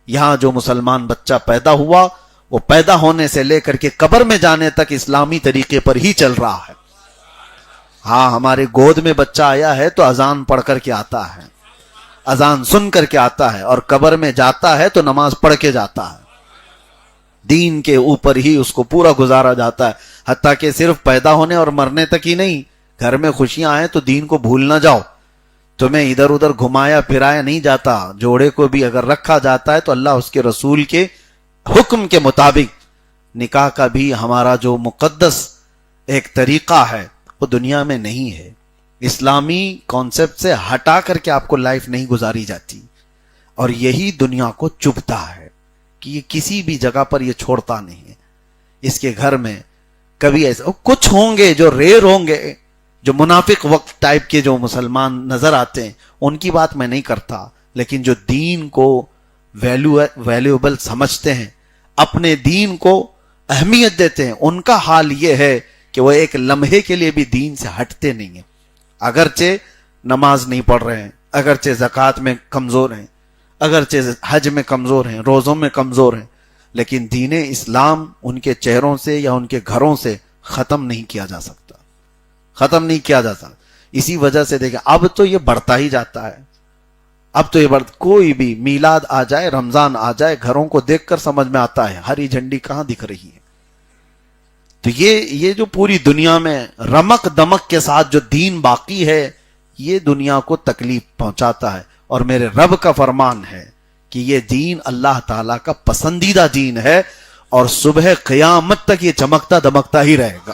Speaker 1: یہاں جو مسلمان بچہ پیدا ہوا وہ پیدا ہونے سے لے کر کے قبر میں جانے تک اسلامی طریقے پر ہی چل رہا ہے۔ ہاں، ہمارے گود میں بچہ آیا ہے تو اذان پڑھ کر کے آتا ہے، اذان سن کر کے آتا ہے، اور قبر میں جاتا ہے تو نماز پڑھ کے جاتا ہے۔ دین کے اوپر ہی اس کو پورا گزارا جاتا ہے، حتیٰ کہ صرف پیدا ہونے اور مرنے تک ہی نہیں، گھر میں خوشیاں آئیں تو دین کو بھول نہ جاؤ. تمہیں ادھر ادھر گھمایا پھرایا نہیں جاتا. جوڑے کو بھی اگر رکھا جاتا ہے تو اللہ اس کے رسول کے حکم کے مطابق. نکاح کا بھی ہمارا جو مقدس ایک طریقہ ہے وہ دنیا میں نہیں ہے. اسلامی کانسیپٹ سے ہٹا کر کے آپ کو لائف نہیں گزاری جاتی. اور یہی دنیا کو چبھتا ہے کہ یہ کسی بھی جگہ پر یہ چھوڑتا نہیں ہے. اس کے گھر میں کبھی ایسا کچھ ہوں گے جو ریئر ہوں گے, جو منافق وقت ٹائپ کے جو مسلمان نظر آتے ہیں, ان کی بات میں نہیں کرتا, لیکن جو دین کو ویلیوبل سمجھتے ہیں, اپنے دین کو اہمیت دیتے ہیں, ان کا حال یہ ہے کہ وہ ایک لمحے کے لیے بھی دین سے ہٹتے نہیں ہیں. اگرچہ نماز نہیں پڑھ رہے ہیں, اگرچہ زکوٰۃ میں کمزور ہیں, اگرچہ حج میں کمزور ہیں, روزوں میں کمزور ہیں, لیکن دین اسلام ان کے چہروں سے یا ان کے گھروں سے ختم نہیں کیا جا سکتا, ختم نہیں کیا جا سکتا. اسی وجہ سے دیکھیں اب تو یہ بڑھتا ہی جاتا ہے. اب تو یہ کوئی بھی میلاد آ جائے, رمضان آ جائے, گھروں کو دیکھ کر سمجھ میں آتا ہے ہری جھنڈی کہاں دکھ رہی ہے. تو یہ جو پوری دنیا میں رمق دمک کے ساتھ جو دین باقی ہے, یہ دنیا کو تکلیف پہنچاتا ہے. اور میرے رب کا فرمان ہے کہ یہ دین اللہ تعالیٰ کا پسندیدہ دین ہے, اور صبح قیامت تک یہ چمکتا دمکتا ہی رہے گا.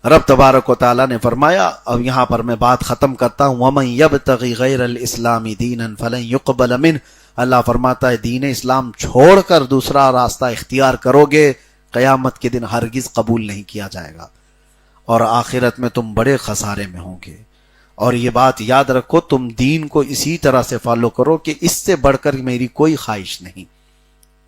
Speaker 1: رب تبارک و تعالیٰ نے فرمایا, اب یہاں پر میں بات ختم کرتا ہوں, وَمَن يَبْتَغِ غَيْرَ الْإِسْلَامِ دِينًا فَلَن يُقْبَلَ مِنْهُ. اللہ فرماتا ہے دین اسلام چھوڑ کر دوسرا راستہ اختیار کرو گے, قیامت کے دن ہرگز قبول نہیں کیا جائے گا, اور آخرت میں تم بڑے خسارے میں ہوں گے. اور یہ بات یاد رکھو, تم دین کو اسی طرح سے فالو کرو کہ اس سے بڑھ کر میری کوئی خواہش نہیں,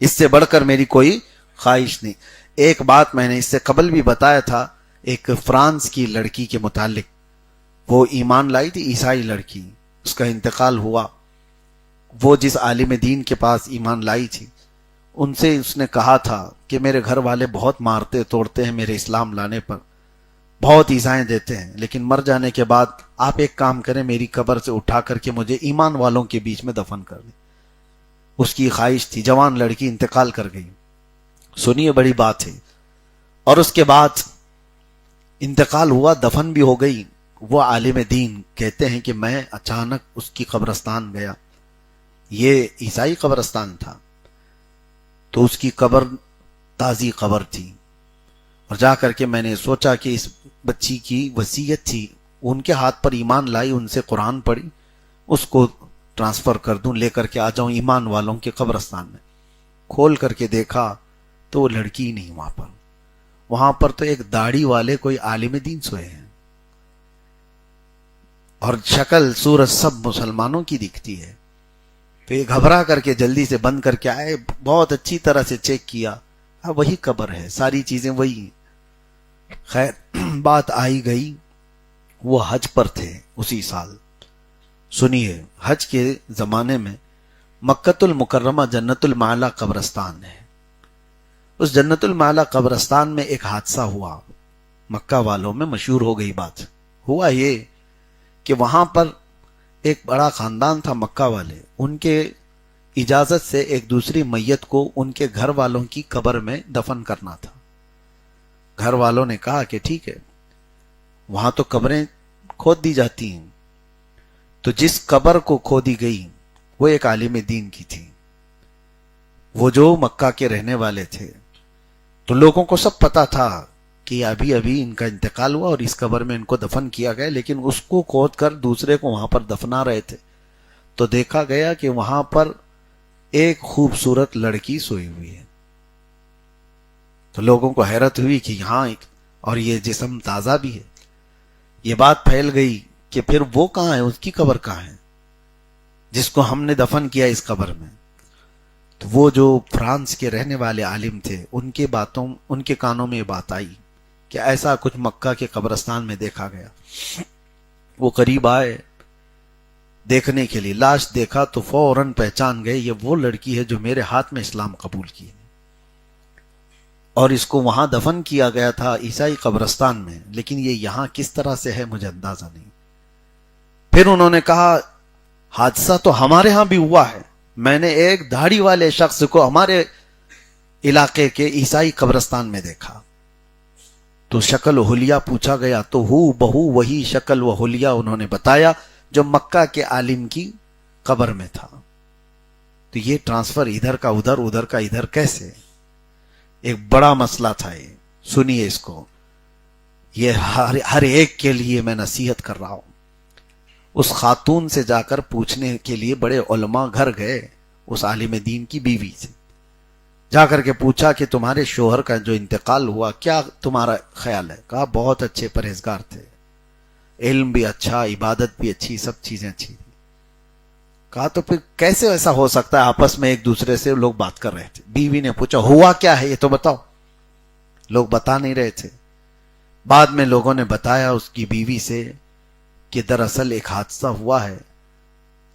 Speaker 1: اس سے بڑھ کر میری کوئی خواہش نہیں. ایک بات میں نے اس سے قبل بھی بتایا تھا, ایک فرانس کی لڑکی کے متعلق. وہ ایمان لائی تھی, عیسائی لڑکی, اس کا انتقال ہوا. وہ جس عالم دین کے پاس ایمان لائی تھی, ان سے اس نے کہا تھا کہ میرے گھر والے بہت مارتے توڑتے ہیں میرے اسلام لانے پر, بہت ایذائیں دیتے ہیں, لیکن مر جانے کے بعد آپ ایک کام کریں, میری قبر سے اٹھا کر کے مجھے ایمان والوں کے بیچ میں دفن کر دیں. اس کی خواہش تھی. جوان لڑکی انتقال کر گئی. سنیے بڑی بات ہے. اور اس کے بعد انتقال ہوا, دفن بھی ہو گئی. وہ عالم دین کہتے ہیں کہ میں اچانک اس کی قبرستان گیا. یہ عیسائی قبرستان تھا, تو اس کی قبر تازی قبر تھی, اور جا کر کے میں نے سوچا کہ اس بچی کی وصیت تھی, ان کے ہاتھ پر ایمان لائی, ان سے قرآن پڑھی, اس کو ٹرانسفر کر دوں, لے کر کے آ جاؤں ایمان والوں کے قبرستان میں. کھول کر کے دیکھا تو وہ لڑکی نہیں وہاں پر. وہاں پر تو ایک داڑھی والے کوئی عالم دین سوئے ہیں, اور شکل صورت سب مسلمانوں کی دکھتی ہے. تو یہ گھبرا کر کے جلدی سے بند کر کے آئے, بہت اچھی طرح سے چیک کیا, ہاں وہی قبر ہے, ساری چیزیں وہی ہیں. خیر بات آئی گئی, وہ حج پر تھے اسی سال. سنیے, حج کے زمانے میں مکۃ المکرمہ جنت المعلی قبرستان ہے. اس جنت المعلی قبرستان میں ایک حادثہ ہوا, مکہ والوں میں مشہور ہو گئی بات. ہوا یہ کہ وہاں پر ایک بڑا خاندان تھا مکہ والے, ان کے اجازت سے ایک دوسری میت کو ان کے گھر والوں کی قبر میں دفن کرنا تھا. گھر والوں نے کہا کہ ٹھیک ہے, وہاں تو قبریں کھود دی جاتی ہیں. تو جس قبر کو کھودی گئی وہ ایک عالم دین کی تھی, وہ جو مکہ کے رہنے والے تھے. تو لوگوں کو سب پتا تھا کہ ابھی ابھی ان کا انتقال ہوا اور اس قبر میں ان کو دفن کیا گیا, لیکن اس کو کھود کر دوسرے کو وہاں پر دفنا رہے تھے. تو دیکھا گیا کہ وہاں پر ایک خوبصورت لڑکی سوئی ہوئی ہے. تو لوگوں کو حیرت ہوئی کہ یہاں اور یہ جسم تازہ بھی ہے. یہ بات پھیل گئی کہ پھر وہ کہاں ہے, اس کی قبر کہاں ہے جس کو ہم نے دفن کیا اس قبر میں. تو وہ جو فرانس کے رہنے والے عالم تھے, ان کے کانوں میں یہ بات آئی کہ ایسا کچھ مکہ کے قبرستان میں دیکھا گیا. وہ قریب آئے دیکھنے کے لیے, لاش دیکھا تو فوراً پہچان گئے, یہ وہ لڑکی ہے جو میرے ہاتھ میں اسلام قبول کی, اور اس کو وہاں دفن کیا گیا تھا عیسائی قبرستان میں, لیکن یہ یہاں کس طرح سے ہے مجھے اندازہ نہیں. پھر انہوں نے کہا حادثہ تو ہمارے ہاں بھی ہوا ہے, میں نے ایک داڑھی والے شخص کو ہمارے علاقے کے عیسائی قبرستان میں دیکھا. تو شکل و حلیہ پوچھا گیا تو ہو بہو وہی شکل و حلیہ انہوں نے بتایا جو مکہ کے عالم کی قبر میں تھا. تو یہ ٹرانسفر ادھر کا ادھر ادھر کا ادھر کیسے؟ ایک بڑا مسئلہ تھا یہ. سنیے اس کو، یہ ہر ایک کے لیے میں نصیحت کر رہا ہوں. اس خاتون سے جا کر پوچھنے کے لیے بڑے علماء گھر گئے، اس عالم دین کی بیوی سے جا کر کے پوچھا کہ تمہارے شوہر کا جو انتقال ہوا کیا تمہارا خیال ہے؟ کہا بہت اچھے پرہیزگار تھے، علم بھی اچھا، عبادت بھی اچھی، سب چیزیں اچھی تھی. کہا تو پھر کیسے ایسا ہو سکتا ہے؟ آپس میں ایک دوسرے سے لوگ بات کر رہے تھے. بیوی نے پوچھا ہوا کیا ہے یہ تو بتاؤ. لوگ بتا نہیں رہے تھے. بعد میں لوگوں نے بتایا اس کی بیوی سے کہ دراصل ایک حادثہ ہوا ہے.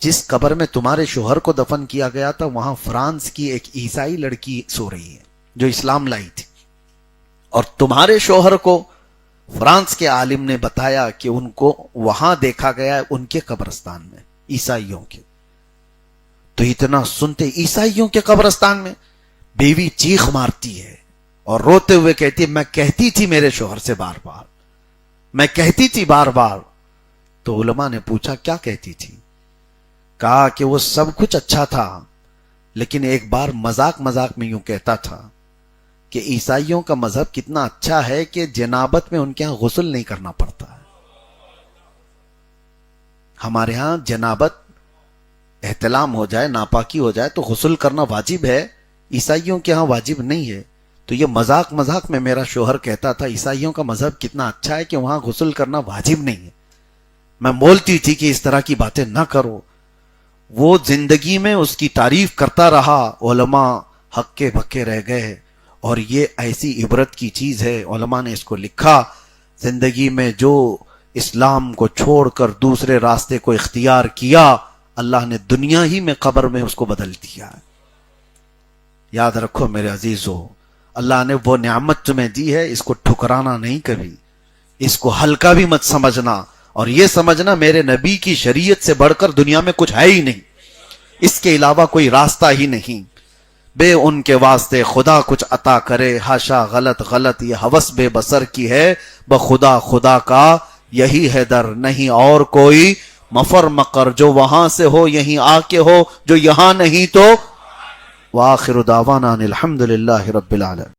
Speaker 1: جس قبر میں تمہارے شوہر کو دفن کیا گیا تھا وہاں فرانس کی ایک عیسائی لڑکی سو رہی ہے جو اسلام لائی تھی، اور تمہارے شوہر کو فرانس کے عالم نے بتایا کہ ان کو وہاں دیکھا گیا ہے ان کے قبرستان میں، عیسائیوں کے. تو اتنا سنتے عیسائیوں کے قبرستان میں بیوی چیخ مارتی ہے اور روتے ہوئے کہتی ہے میں کہتی تھی میرے شوہر سے بار بار، میں کہتی تھی بار بار. تو علماء نے پوچھا کیا کہتی تھی؟ کہا کہ وہ سب کچھ اچھا تھا لیکن ایک بار مذاق میں یوں کہتا تھا کہ عیسائیوں کا مذہب کتنا اچھا ہے کہ جنابت میں ان کے ہاں غسل نہیں کرنا پڑتا ہے. ہمارے ہاں جنابت احتلام ہو جائے، ناپاکی ہو جائے تو غسل کرنا واجب ہے، عیسائیوں کے ہاں واجب نہیں ہے. تو یہ مذاق میں میرا شوہر کہتا تھا عیسائیوں کا مذہب کتنا اچھا ہے کہ وہاں غسل کرنا واجب نہیں ہے. میں بولتی تھی کہ اس طرح کی باتیں نہ کرو. وہ زندگی میں اس کی تعریف کرتا رہا، علماء ہکے بھکے رہ گئے. اور یہ ایسی عبرت کی چیز ہے، علماء نے اس کو لکھا، زندگی میں جو اسلام کو چھوڑ کر دوسرے راستے کو اختیار کیا اللہ نے دنیا ہی میں قبر میں اس کو بدل دیا. یاد رکھو میرے عزیزو، اللہ نے وہ نعمت تمہیں دی ہے، اس کو ٹھکرانا نہیں کبھی، اس کو ہلکا بھی مت سمجھنا، اور یہ سمجھنا میرے نبی کی شریعت سے بڑھ کر دنیا میں کچھ ہے ہی نہیں، اس کے علاوہ کوئی راستہ ہی نہیں. بے ان کے واسطے خدا کچھ عطا کرے، ہاشا غلط یہ ہوس بے بسر کی ہے، بخدا خدا کا یہی ہے در، نہیں اور کوئی مفر مقر، جو وہاں سے ہو یہیں آ کے ہو، جو یہاں نہیں تو. وآخر دعوانا الحمدللہ رب العالمین.